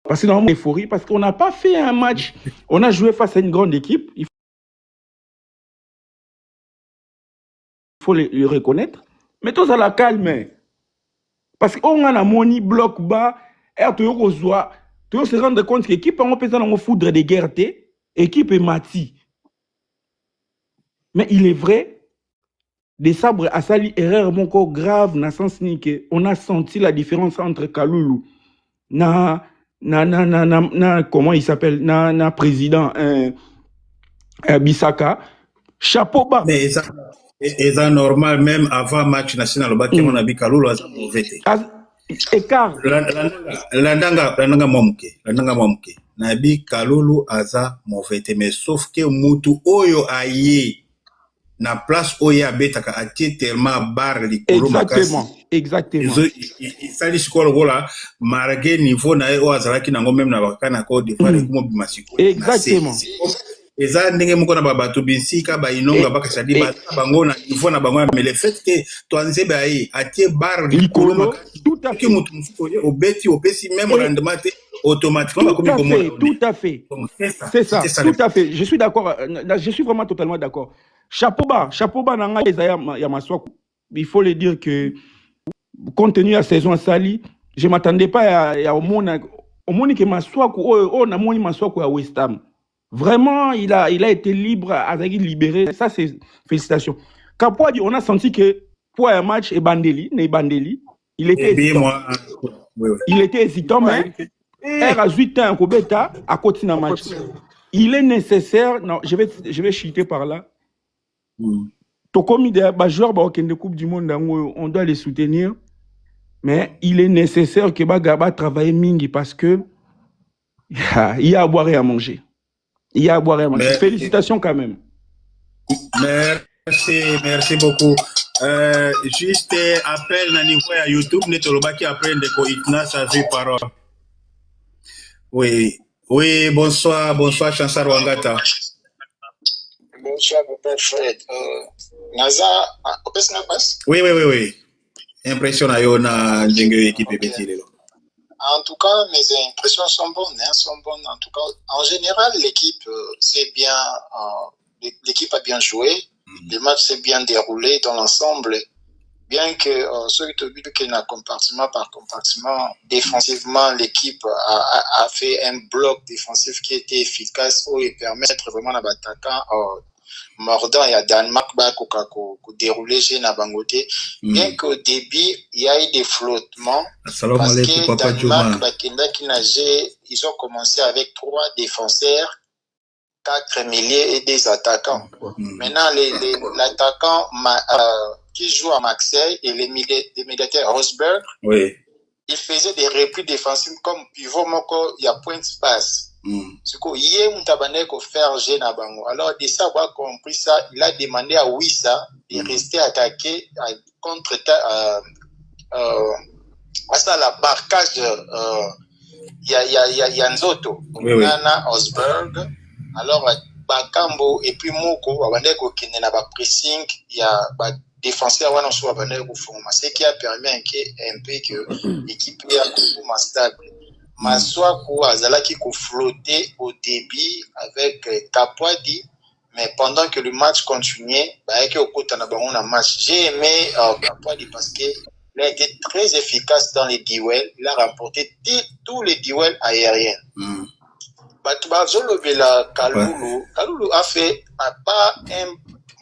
Parce que dans mon euphorie, parce qu'on n'a pas fait un match. On a joué face à une grande équipe. Il faut le reconnaître. Mais tout ça la calme. Parce qu'on a la money bloc bas. Et tu se rendre compte que l'équipe a un foudre de guerre. Équipe est mati. Mais il est vrai, des sabres à sali erreur mon corps grave dans le sens que on a senti la différence entre Kalulu comment il s'appelle na président Bissaka chapeau bas. Mais c'est normal même avant match national ba qui on a bi Kalulu a mauvais. Écart. Landanga momuke. Nabi Kalulu aza mauvais mais sauf que mutu oyo aye na place oya betaka atie tellement bar likolo makasi. Exactement. Il sali sikolo gola marqué niveau na o azalaki nango même na bakana ko d'Ivoire ko bimasiko. Exactement. Eza ndenge moko na babatu binsika ba inonga baka sadi ba bango na niveau na bango mais le fait que toanze ba yi atie bar likolo makasi tout à fait mutu mfuko au beti au pesi même rendement automatiquement tout à fait. C'est ça. Tout à fait. Je suis d'accord. Je suis vraiment totalement d'accord. Chapeau bas nanga ya Maswaku. Il faut le dire que compte tenu de la saison à Sali, je ne m'attendais pas à au monde que Maswaku on a moni Maswaku à West Ham. Vraiment, il a été libre, libéré. Ça c'est félicitations. Kapwa dit on a senti que pour un match et Bandeli, il était hésitant. Il était hésitant mais R18 ans Kobeta à côté d'un match. Il est nécessaire, non, je vais chuter par là. Tokomi des joueurs qui de Coupe du Monde, on doit les soutenir. Mais il est nécessaire que Bagaba travaille mingi parce que il y a à boire et à manger. Il y a à boire et à manger. Félicitations quand même. Merci beaucoup. Juste appel na niveau à YouTube, Netoloba qui apprend de Koitna, ça fait parole. Oui, bonsoir, Chansar Wangata. Bonsoir, mon père Fred. Naza, Oui. Impression à yo na équipe Betty. En tout cas, mes impressions sont bonnes. En tout cas, en général, l'équipe c'est bien. L'équipe a bien joué. Le match s'est bien déroulé dans l'ensemble. Bien que ce qui est compartiment par compartiment, défensivement, l'équipe a fait un bloc défensif qui était efficace et permettre vraiment à l'attaquant mordant et à Danemark dérouler chez Nabangote. Bien qu'au début, il y a eu des flottements. Parce que Danemark, ils ont commencé avec 3 défenseurs, 4 milieux et des attaquants. Maintenant, l'attaquant qui joue à Marseille et les médiateurs Rosberg, il faisait des replis défensifs comme pivot, il y a point de passe. Ce qu'il y a faire G Nabango. Alors, de ça, avoir compris ça, il a demandé à Wissa de rester attaqué contre ça, la barcage. Il y a Nzoto, Nana Rosberg. Alors, Bakambo et puis Moko, qui n'est pas pressing, il y a défenseur ce qui a permis un peu que l'équipe est stable. Maswaku Azalaki qui flottait au début avec Kapwadi, mais pendant que le match continuait, j'ai aimé Kapwadi parce qu'il a été très efficace dans les duels. Il a remporté tous les duels aériens. Kalulu a fait pas un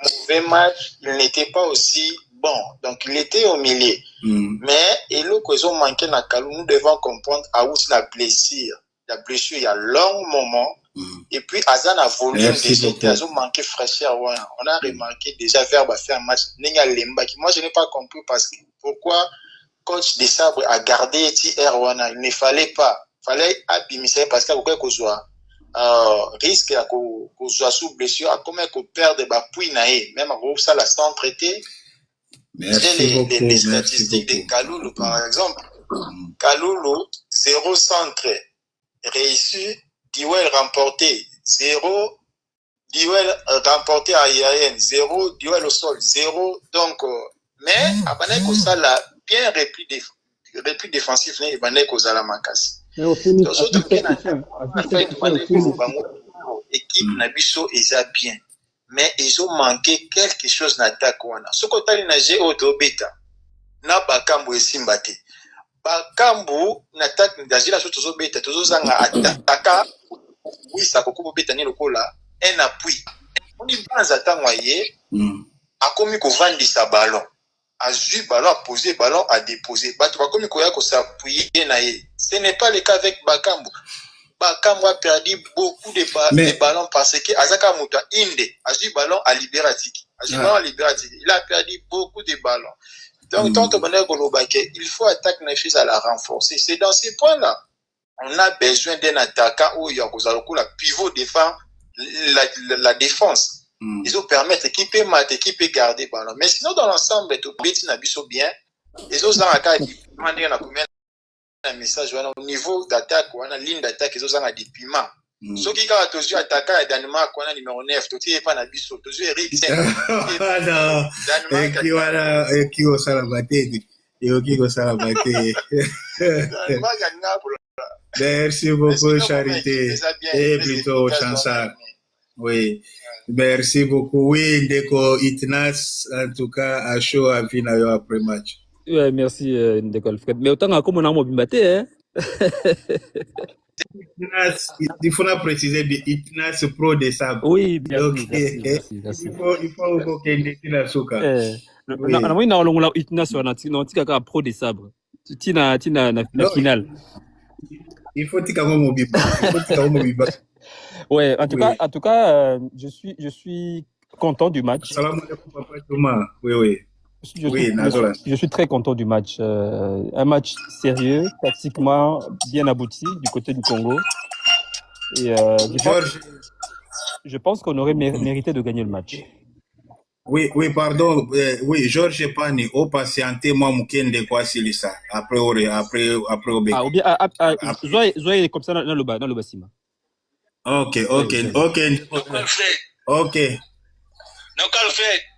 mauvais match, il n'était pas aussi bon, donc il était au milieu. Mais et le qu'ils ont manqué dans Kalulu, nous devons comprendre à où c'est la blessure il y a long moment. Et puis Azan a volume déjà, ils ont manqué fraîcheur. On a remarqué déjà vers faire un match. Moi je n'ai pas compris parce que pourquoi coach des sabres a gardé TR1. Il ne fallait pas, fallait abîmer parce qu'il y a quoi risque à soit sous blessure à comment qu'on perd des puis même à ça la sans traité. Les statistiques de Kalulu par exemple. Kalulu 0 centre réussi, duel remporté 0, duel remporté aérien 0, duel au sol 0. Donc mais abane ko ça la bien repli défensif né abane ko ça la mancasse. Équipe Nabiso est bien, mais ils ont manqué quelque chose d'attaque. Ce que tu as dit, c'est bêta. Na Bakambu et Simbate. Bakambu n'attaque d'agir la chose bêta. Tous les attaques, oui, ça coupe bêta ni le cola. Un appui. On dit pas attaque moyen. A commis qu'on vende sa ballon. A joué ballon, a posé ballon, a déposé. Bato a commis qu'on s'appuyer. Ce n'est pas le cas avec Bakambu. Bakambu a perdu beaucoup de ballons parce que Azaka Mouta Inde a joué ballon à Libératique. Il a perdu beaucoup de ballons. Donc, tant que il faut attaquer les choses à la renforcer. C'est dans ces points-là. On a besoin d'un attaquant où il y a la pivot défend la défense. Ils ont permettre l'équipe peut garder ballon. Mais sinon, dans l'ensemble, tout bien. Les autres un message au niveau d'attaque ou à ligne d'attaque ils ont des piments. Ceux qui ont toujours attaqué à Danemark on a numéro 9 tout est pas na biso toujours Eriksen. Et qui au salabate et qui au salabate. Merci beaucoup Charité et plutôt Chansar. Oui. Merci beaucoup. Oui, Ndeko Itnas en tout cas à chaud à Finayo après match. Ouais, merci Ndeko Fred. Mais autant comme on a mobimbaté hein. Il faut préciser de Itnas Pro des Sables. Oui, merci. Il faut qu'il ait la souka. Non, non, Itnas on Pro des Sabres. Tina la finale. Il faut tika mobiba. Ouais, en tout cas, je suis content du match. Salam alaikum, Papa Thomas. Oui. Je suis très content du match. Un match sérieux, tactiquement bien abouti du côté du Congo. Et je pense qu'on aurait mérité de gagner le match. Oui, pardon. Oui, Georges Pani, au patienté, moi, Moukende, quoi, c'est ça. Après, Obé. Ah, ou bien, Zoé comme ça dans le bâtiment. Ok.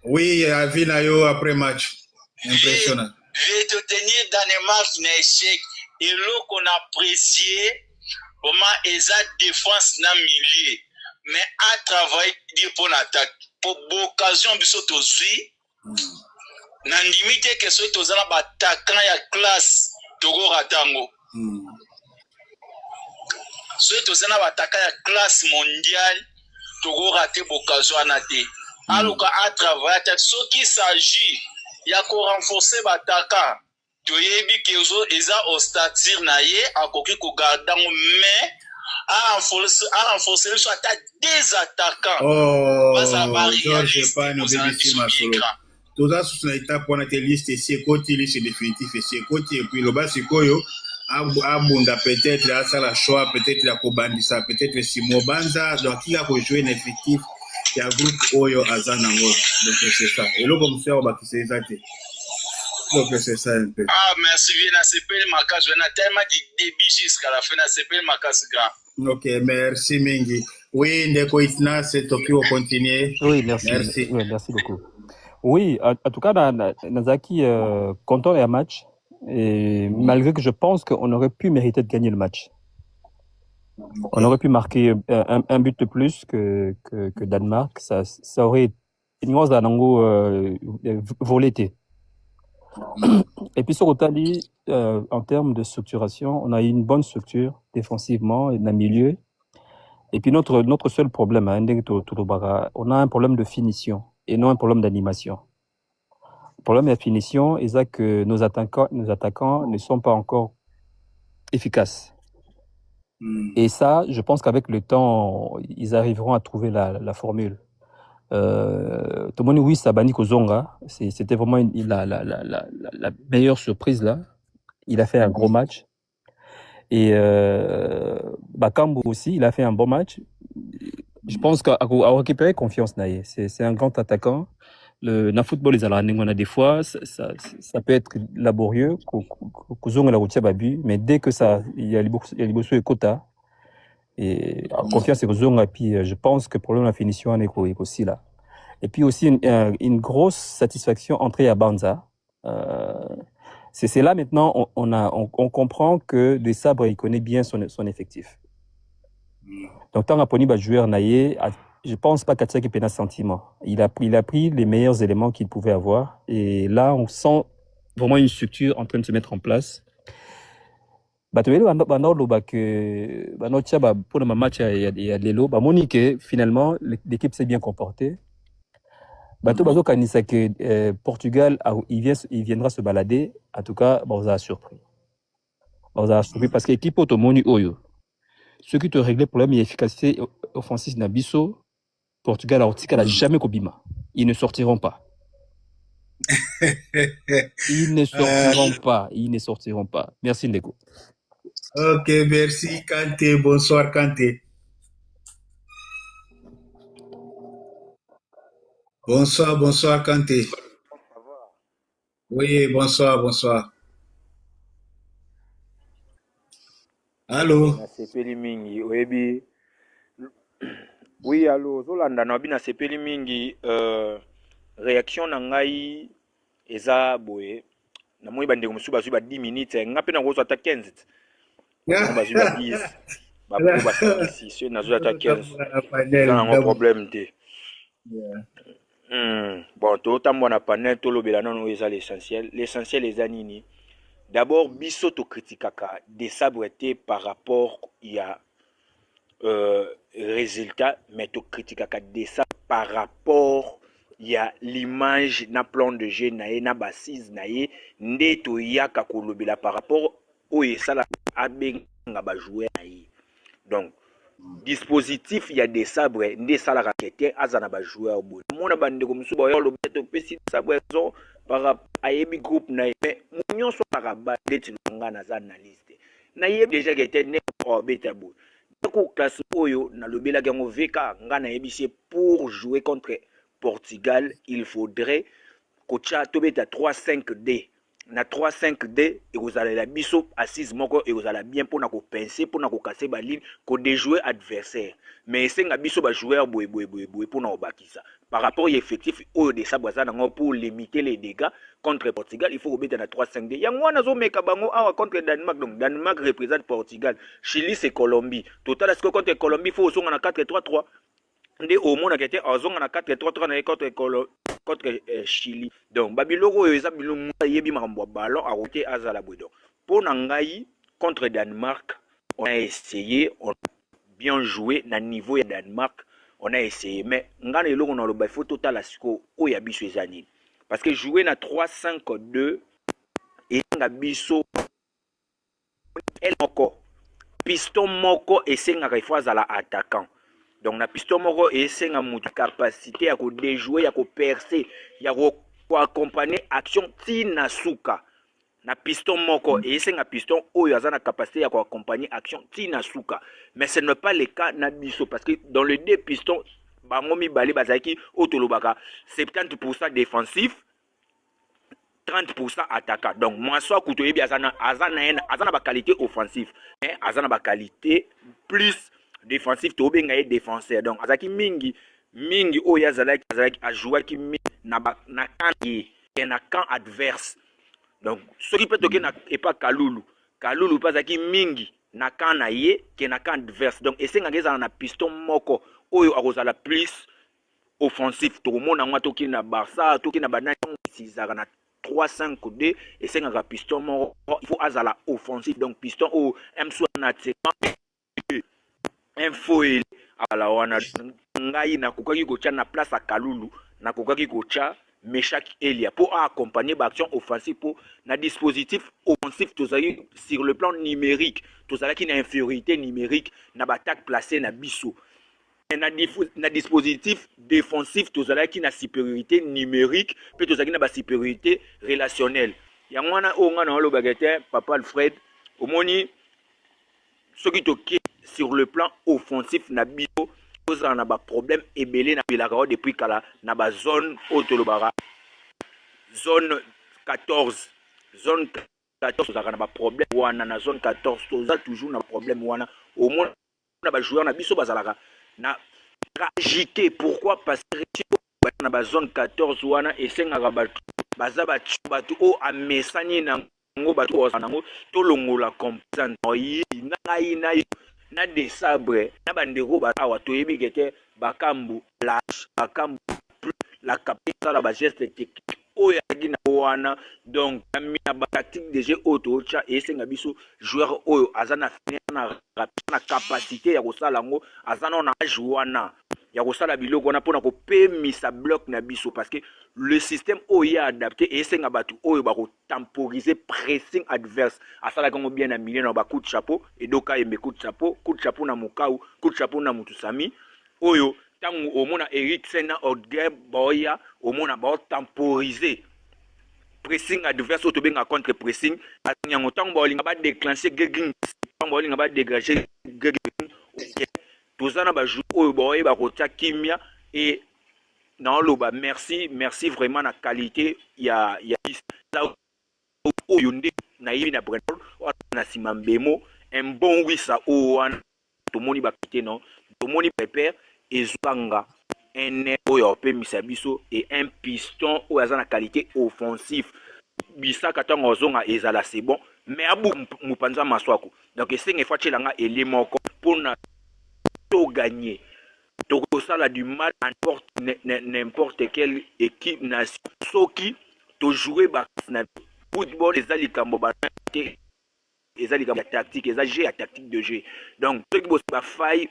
Oui, Avinayo après match. Impressionnant. Je vais te tenir Danemark n'échec. Et l'eau qu'on apprécié, comment ils ont défense dans le milieu. Mais à travailler pour l'attaque. Pour l'occasion, biso tozui. Nan limite que soit tozala batakan ya classe togo ratango. Soit tozala batakan ya classe mondiale togo raté l'occasion anate. Alors qu'à travailler, ce qui s'agit, il y a qu'on renforcer bataka. Tu yebi kezo eza ostatir naye a koki ko garder mais à renforcer soit à des attaquants. Georges Pani, BBC Masolo. Tout ça sur l'étape pour notre liste c'est côté liste définitif c'est côté et puis le bas c'est quoi yo abunda peut-être à ça la choix peut-être la kobandisa peut-être Simo Banza donc il a joué un effectif. Il y a un groupe Oyo Azanango, donc c'est ça. Et là, comme ça, on va quitter ça. Donc c'est ça un peu. Ah, merci bien, c'est pas le macas. Je n'ai tellement dit début jusqu'à la fin, c'est pas le macas grand. Ok, merci Mingi. Oui, Ndeko Itna, c'est Tokyo, continuer. Oui, merci. Oui, merci beaucoup. Oui, en tout cas, Nazaki, content et un match. Et malgré que je pense qu'on aurait pu mériter de gagner le match. On aurait pu marquer un but de plus que Danemark. Ça aurait une nuance d'Anango volété. Et puis sur Otali, en termes de structuration, on a eu une bonne structure défensivement et dans le milieu. Et puis notre seul problème, on a un problème de finition et non un problème d'animation. Le problème de finition est que nos attaquants ne sont pas encore efficaces. Et ça, je pense qu'avec le temps, ils arriveront à trouver la formule. Tomoni, oui, Sabani Kozonga, c'était vraiment la meilleure surprise là. Il a fait un gros match. Et Bakambu aussi, il a fait un bon match. Je pense qu'à récupérer confiance, c'est un grand attaquant. Dans le football, on a des fois, ça peut être laborieux, mais dès que il y a les bossous et quotas, et en confiance, et puis je pense que le problème de la finition est aussi là. Et puis aussi une grosse satisfaction entrée à Banza. C'est là maintenant, on comprend que De Sabre, il connaît bien son effectif. Donc, tant qu'Aponi va jouer Naye, je pense pas qu'Atsaki Pena sentiment. Il a pris les meilleurs éléments qu'il pouvait avoir. Et là, on sent vraiment une structure en train de se mettre en place. Pour le match, il y a de l'eau. Finalement, l'équipe s'est bien comportée. Portugal, il viendra se balader. En tout cas, on a surpris. Parce que l'équipe Otomoni Oyo, ceux qui te règlent le problème et l'efficacité offensive Nabiso, Portugal n'a jamais Kobima. Ils ne sortiront pas. Ils ne sortiront pas. Merci Ndeko. Ok, merci Kanté. Bonsoir Kanté. Bonsoir Kanté. Oui, bonsoir. Allô? Oui, allô, Zolanda, na sepeli mingi, réaction na ngai eza boye. Na moi bande musu bazu ba 10 minutes, ngape na gozo ata 15. Na bazu ba 10. Ba po ba 6, na zo ata 15. Na un problème te. Bon, to tambo na panel to lobela non eza l'essentiel. L'essentiel eza nini? D'abord, biso to critikaka De Sabre par rapport il a résultat, mais tu critiques de ça par rapport il y a l'image na plan de jeu nae na bassise nae ndeto yaka kolobela par rapport au ça la abenga ba jouer nae. Donc dispositif ya des sabres nde sala rakete azana ba joueur bo mona bande ko musuba yo lo beto pesi sabre zo para ayebi groupe na mais munyo so para ba deti ngana za analyste na yebi déjà que ne orbita bo ko classe oyo na lobela gango veka ngana yebi pour jouer contre Portugal il faudrait kocha tobeta 3-5-D na 3-5-D et vous allez la biso assise moko et vous allez bien pour na ko penser pour na ko casser ba ligne ko déjouer adversaire mais c'est nga biso ba joueur boy pour na obakisa par rapport à effectif au de sabazana pour limiter les dégâts contre Portugal il faut obéter na 3-5-D yango na zo meka bango awa contre Danemark donc Danemark représente Portugal Chili c'est Colombie total est-ce que contre Colombie il faut songa na 4-3-3 ndé au monde qui était azonga na 4-3-3 na contre Chili donc babiloko eza biloko yebi makambo ballon a roté azala bodo pour nangai contre Danemark on a essayé on a bien joué na niveau ya Danemark on a essayé mais ngana eloko na loba faut total asiko o ya biso ezani parce que jouer na 3-5-2 et nga biso el moko piston moko esengaka ifo azala attaquant donc na piston moko esenga mutu capacité ya ko déjouer ya ko percer ya ko accompagner action tina suka na piston moko esenga piston oyo azana capacité ya ko accompagner action tina suka mais ce n'est pas le cas na biso parce que dans les deux pistons bango mibale bazaki otolobaka 70% défensif 30% attaquant donc moi soit kutoyebi azana ba qualité offensive mais azana ba qualité plus défensif to benga ye défenseur donc azaki mingi oyo azalaki a jouer ki na camp adverse donc ce qui peut toquer na et pas Kalulu pas azaki mingi na camp na ye ke na camp adverse donc esenga ngeza na piston moko oyo akozala plus offensif to mona ngwa toki na Barça toki na banani sizaka na 3-5-2 esenga ka piston moko il faut azala offensif donc piston o M na info ala wana ngai na kokaki kocha na place à Kalulu na kokaki kocha Meshak Elia pour accompagner l'action offensive pour na dispositif offensif tozali sur le plan numérique tozala ki na infériorité numérique na attaque placée na biso na dispositif défensif tozala ki na supériorité numérique pe tozali na ba supériorité relationnelle yango wana o ngana lo bagete papa Alfred omoni ce qui toque sur le plan offensif na biso on a ba problème ebelé na bilaka depuis kala na ba zone otolobara zone 14 on a ba problème wana na zone 14 toza toujours na problème wana au moins na ba joueur na biso bazalaka na agité pourquoi parce que na ba zone 14 wana esengaka baza batu o amesani na ngo batu osanango tolongola compétence na na des sabres na bandeko ba awa toyebi kete bakambu la capitale la geste technique oya gina wana donc na ba tactique de jeu auto cha esenga biso joueur oyo azana na capacité ya kosala ngo azana na jouana ya kosala biloko na pona ko pemisa bloc na biso parce que le système oyo adapté esenga batu oyo ba ko temporiser pressing adverse asala kango bien na milieu na ba coup de chapeau et doka yembe coup de chapeau na mukau coup de chapeau na mutusami oyo tangu omona Eric Sena Odger boya omona ba temporiser pressing adverse auto benga contre pressing atango tango ba linga ba déclencher gegging tango ba linga ba dégager gegging tozana ba jou oyo boye ba kotia kimia et non loba merci vraiment na qualité ya oyo nde na yebi na Brentford na simambemo un bon wisa owan to moni ba kité non to moni pépère ezanga un oyo pe misabiso et un piston oyo azana qualité offensive bisaka tango zonga ezala c'est bon mais abu mupanza maswako donc esenga fachelanga elemoko pona to gagner to sala du mal à n'importe quelle équipe nation soki to jouer ba na football ezali kambo ba ezali kambo tactique ezali jeu tactique de jeu donc ceux qui bossent ba faille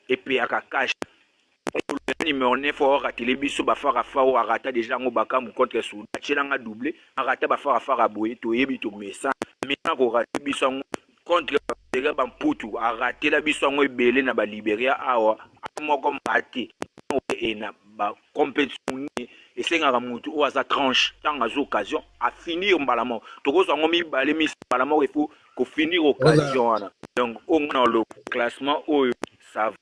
et puis akash numéro 9 au ratele biso ba fara fao arata déjà ngo bakamu contre Soudan chelanga doublé arata ba fara boye to yebi to mesa maintenant ko rate biso contre considéré bamputu a raté la biso ngo ebele na ba Liberia awa moko raté et na ba compétition et sengaka mutu o aza tranche tanga zo occasion a finir mbalamo toko so ngo mi balé mi mbalamo il faut ko finir occasion wana donc on a le classement o ça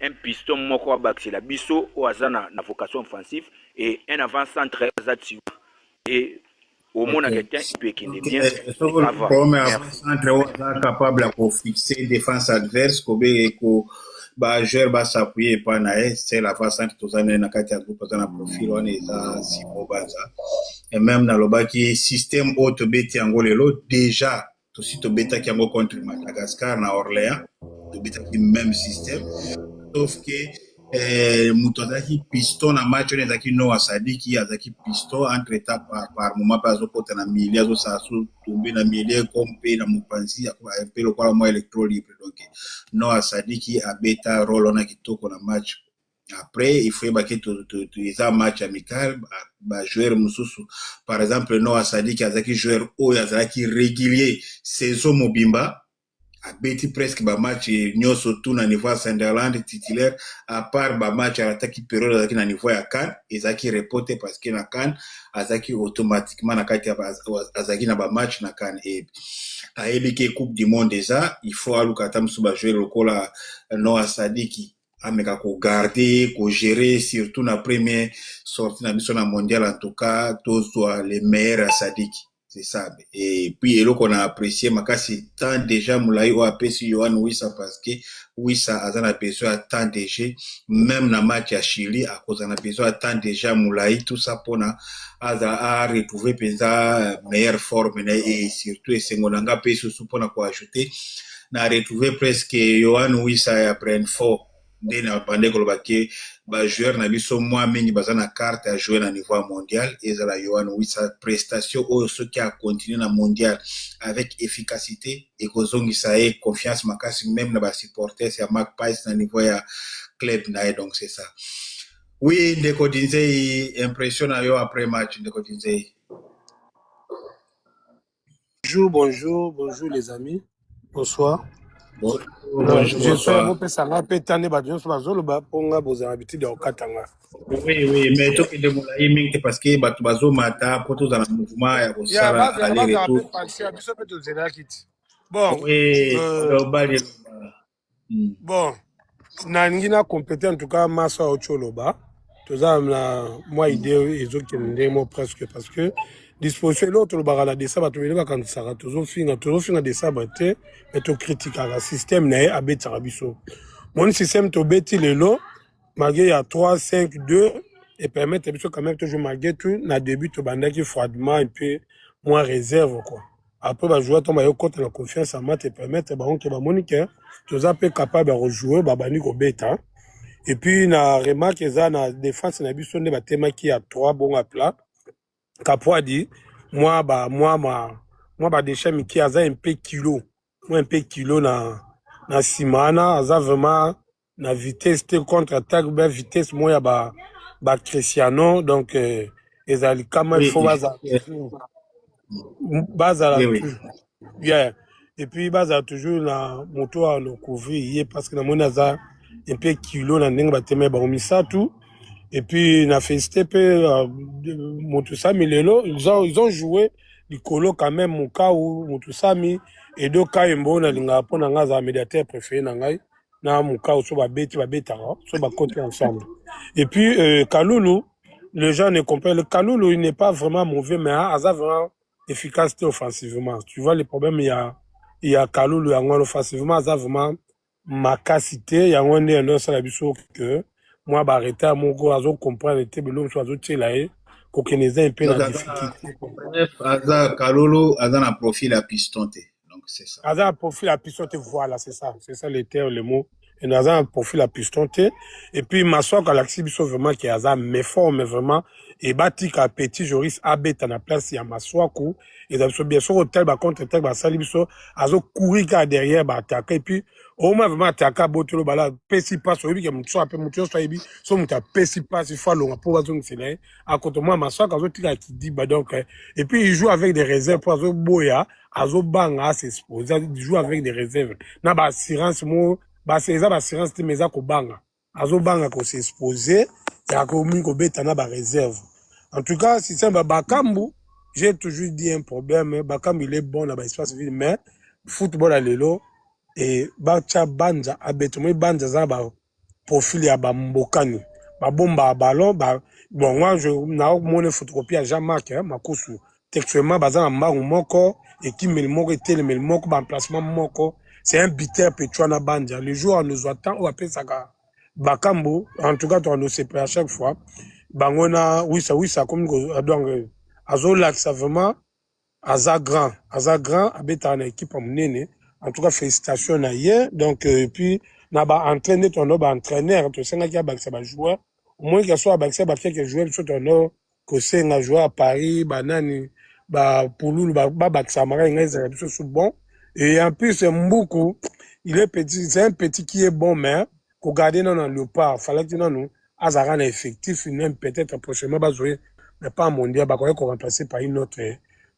un piston moko a baxé la biso o aza na vocation offensive et un avant-centre aza et au monde quelqu'un qui peut qui bien comme avant-centre capable de fixer défense adverse ko ba joueur ba s'appuyer pas na c'est l'avant-centre tous années na kati ya groupe na profil on est à Simo Banza et même na lobaki système auto beti angolelo déjà tout site beta qui ango contre Madagascar na Orléans to beta qui même système sauf que Moutodaki piston na match on ezaki no asadiki azaki piston entre état par moment pas au côté na milieu zo sa so tomber na milieu comme pe na mupanzi un peu le quoi moi électro libre donc no asadiki a beta rôle on a kitoko na match après il faut baquer tout les match amical ba joueur mususu par exemple no asadiki azaki joueur o azaki régulier saison mobimba a beti presque ba match nyoso tout na niveau Sunderland titulaire à part ba match à l'attaque période azaki na niveau ya CAN ezaki reporté parce que na CAN azaki automatiquement na kati azaki na ba match na CAN et a ebike coupe du monde déjà il faut alukata musu ba jouer lokola no asadiki ameka ko garder ko gérer surtout na première sortie na biso na mondial en tout cas tous soit les meilleurs asadiki. C'est ça. Et puis, qu'on a apprécié, makasi tant déjà moulai ou apesi Yohan Wissa parce que Wissa a un besoin tant déjà, même dans match à Chili, à cause d'un besoin tant déjà moulai, tout ça pour a retrouver pesa meilleure forme et surtout et Sengolanga peso pour quoi ajouter, n'a retrouvé presque Yohan Wissa après une fois. Dès na bande kolobaki ba joueur na biso moi mingi bazana carte à jouer na niveau mondial et la Yohan Wissa prestation ou ce qui a continué na mondial avec efficacité et kozongi ça est confiance makasi même na ba supporters ya Magpies na niveau ya club na donc c'est ça. Oui, ndeko Dinzei impression na yo après match ndeko Dinzei. Bonjour les amis. Bonsoir. Je suis un peu sanga pétané badjon sur bazolo ba ponga boza habitude ya okatanga. Oui, mais toi qui demande mingi parce que batu bazo mata poto za na mouvement ya bosala aller retour. Bon, bon, na ngina compétent en tout cas massa ocholoba. Toza na moi idée ezokende mo presque parce que disposition l'autre le barala de ça ba tobeleka quand ça toujours finga de ça baté mais to critique le système na abeta rabiso mon système to beti lelo malgré ya 3 5 2 et permettre biso quand même toujours malgré tout na début to bandaki froidement un peu moins réserve quoi après ba jouer tomba yo contre la confiance en maths et permettre ba on que ba monique toza peu capable de rejouer ba bani ko beta et puis na remarque ça na défense na biso ne ba tema qui a 3 bons à plat Kapwa dit moi déchet qui a un peu kilo na simana aza vraiment na vitesse contre attaque ben vitesse moi ba Cristiano donc ezali kama il faut baza yeah et puis baza toujours na moto à le couvrir parce que na mona za un peu kilo na ndenge bateme ba omisa tout. Et puis, on a fait step Motusami Lelo. Ils ont joué du colo quand même, mon cas où Motusami et deux cas on a l'ingapon un médiateur préféré na mon cas où sur ba bête sur ba côté ensemble. Et puis Kaloulou, les gens ne comprennent. Le Kaloulou, il n'est pas vraiment mauvais, mais il a vraiment efficacité offensivement. Tu vois, les problèmes, il y a Kaloulou, offensivement, il a vraiment ma capacité, il y a un là, ça la que moi arrêter mon go azo comprendre était belum so azo telae ko keneza un peu la difficulté aza Kalolo aza na profil à piston donc c'est ça aza profil à piston voilà c'est ça le terme le mot et dans un profil à piston T. Et puis, Massoua, Galaxy, vraiment, qui a mais fort, mais vraiment, et bâti qu'à petit, Joris, Abet, à la place, il y a Massoua, et dans ce bien sûr, tel, contre tel, Salibiso, Azo, courir, derrière, attaquer, et puis, au moins, vraiment, attaquer, Botelo, bala, pessi pas, sur lui, qui a mon soin, mon soin, il so, mon pessi pas, il faut l'on, pour Azo, c'est à côté de moi, Massoua, Azo, qui dit, donc, et puis, il joue avec des réserves pour Azo, Boya, Azo, Banga, s'expose, il joue avec des réserves. N'a pas assurance, moi, c'est ça, assurance, mais ça, Banga. Azo banga ko s'exposer et ko mi ko betana ba réserve. En tout cas, si c'est Bakambu, j'ai toujours dit un problème, Bakambu il est bon dans l'espace vide, mais football à l'élo et bacha banja abetumo banja za ba profil ya ba mbokani. Ba bomba ballon ba bon moi je na mon photocopie à Jean-Marc Makosu. Textuellement baza mbangu moko et qui me moko était le moko ba emplacement moko. C'est un buteur Petuana banja. Le jour nous attend ou appelle ça Bakambo, en tout cas, on nous sépare à chaque fois. Bangona, oui, ça, comme, donc, Azola, ça vraiment, Azagran, habite en équipe en nene. En tout cas, félicitations à hier. Donc, puis, n'a pas entraîné ton entraîneur, tu sais, qu'il y a un joueur. Au moins, qu'il y a soit quelques joueurs, sur ton nom, que c'est un joueur à Paris, Banani, Pouloul, Baksamara, c'est bon. Et en plus, c'est Mboukou, il est petit, c'est un petit qui est bon, mais, pour garder dans le léopard, fallait que nous, Azaran est effectif, même peut-être prochainement, mais pas mondial, qu'on remplacer par une autre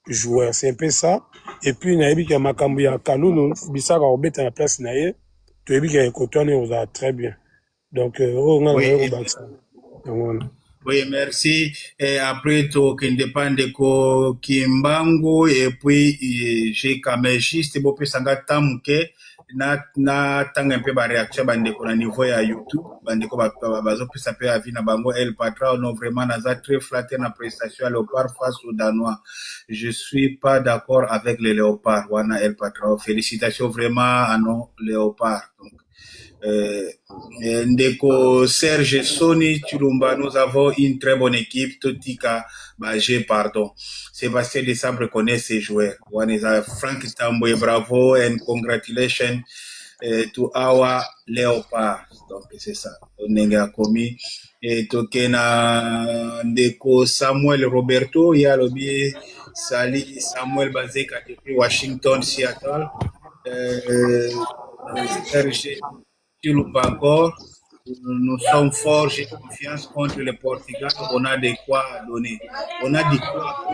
joueur. C'est un peu ça. Et puis, il y a eu un Makambu, Kalou, Bissaka, on met à la place, tu as vu qu'il y a un coton, on a très bien. Donc, on a oui, merci. Et après, tout, qui dépend de ko Kimbango, et puis, j'ai Kamejiste, Bopé Sanga Tamuke, na tanga un peu ba réaction bandeko na niveau ya YouTube bandeko bazo pesa pe avis na bango El Patra non vraiment naza très flatté na prestation à Léopard face au Danois. Je suis pas d'accord avec les Léopards wana El Patra. Félicitations vraiment à nos Léopards. Donc ndeko Serge Soni Chulumba, nous avons une très bonne équipe. Totika Bagé, pardon. Sébastien Desabre connaît ses joueurs. Frank Tamboué, bravo and congratulations to our Léopard. Donc c'est ça. On a commis. Et tokena ndeko Samuel Roberto, il y a lobby Sali Samuel Bazeka depuis Washington, Seattle. Serge Chulumba encore. Nous sommes forts, j'ai confiance contre le Portugal. On a de quoi donner. On a de quoi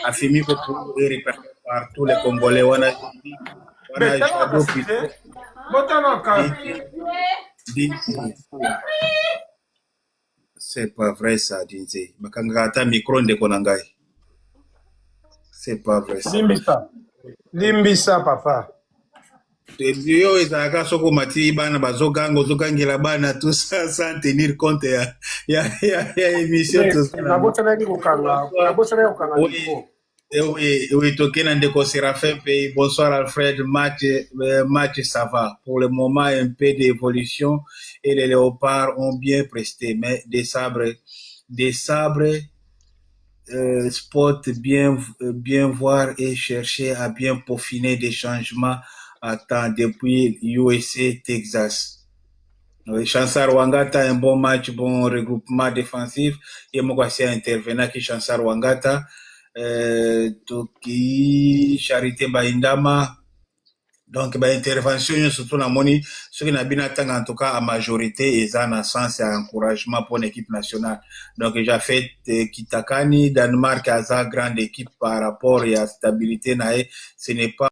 affirmer pour répartir partout les Congolais. On a c'est pas vrai ça, Dinze. Makangata micro de Konangai. C'est pas vrai ça. Limbisa, papa. Yo ezalaka soko mati bana bazoganga ozogangela bana tout ça sans tenir compte ya émission oui tokena ndeko Séraphin Pays. Bonsoir Alfred. Match ça va pour le moment, un peu d'évolution et les Léopards ont bien presté, mais des sabres spot bien voir et chercher à bien peaufiner des changements attend depuis USA, Texas. Chansar Wangata, un bon match, bon regroupement défensif. Il y a un intervenant qui Chansar Wangata. Toki, Charité Baindama. Donc, intervention, surtout la moni, ce qui n'a bien atteint en tout cas à majorité, et ça, dans sens et encouragement pour l'équipe nationale. Donc, j'ai fait Kitakani, Danemark, à sa grande équipe par rapport à la stabilité, ce n'est pas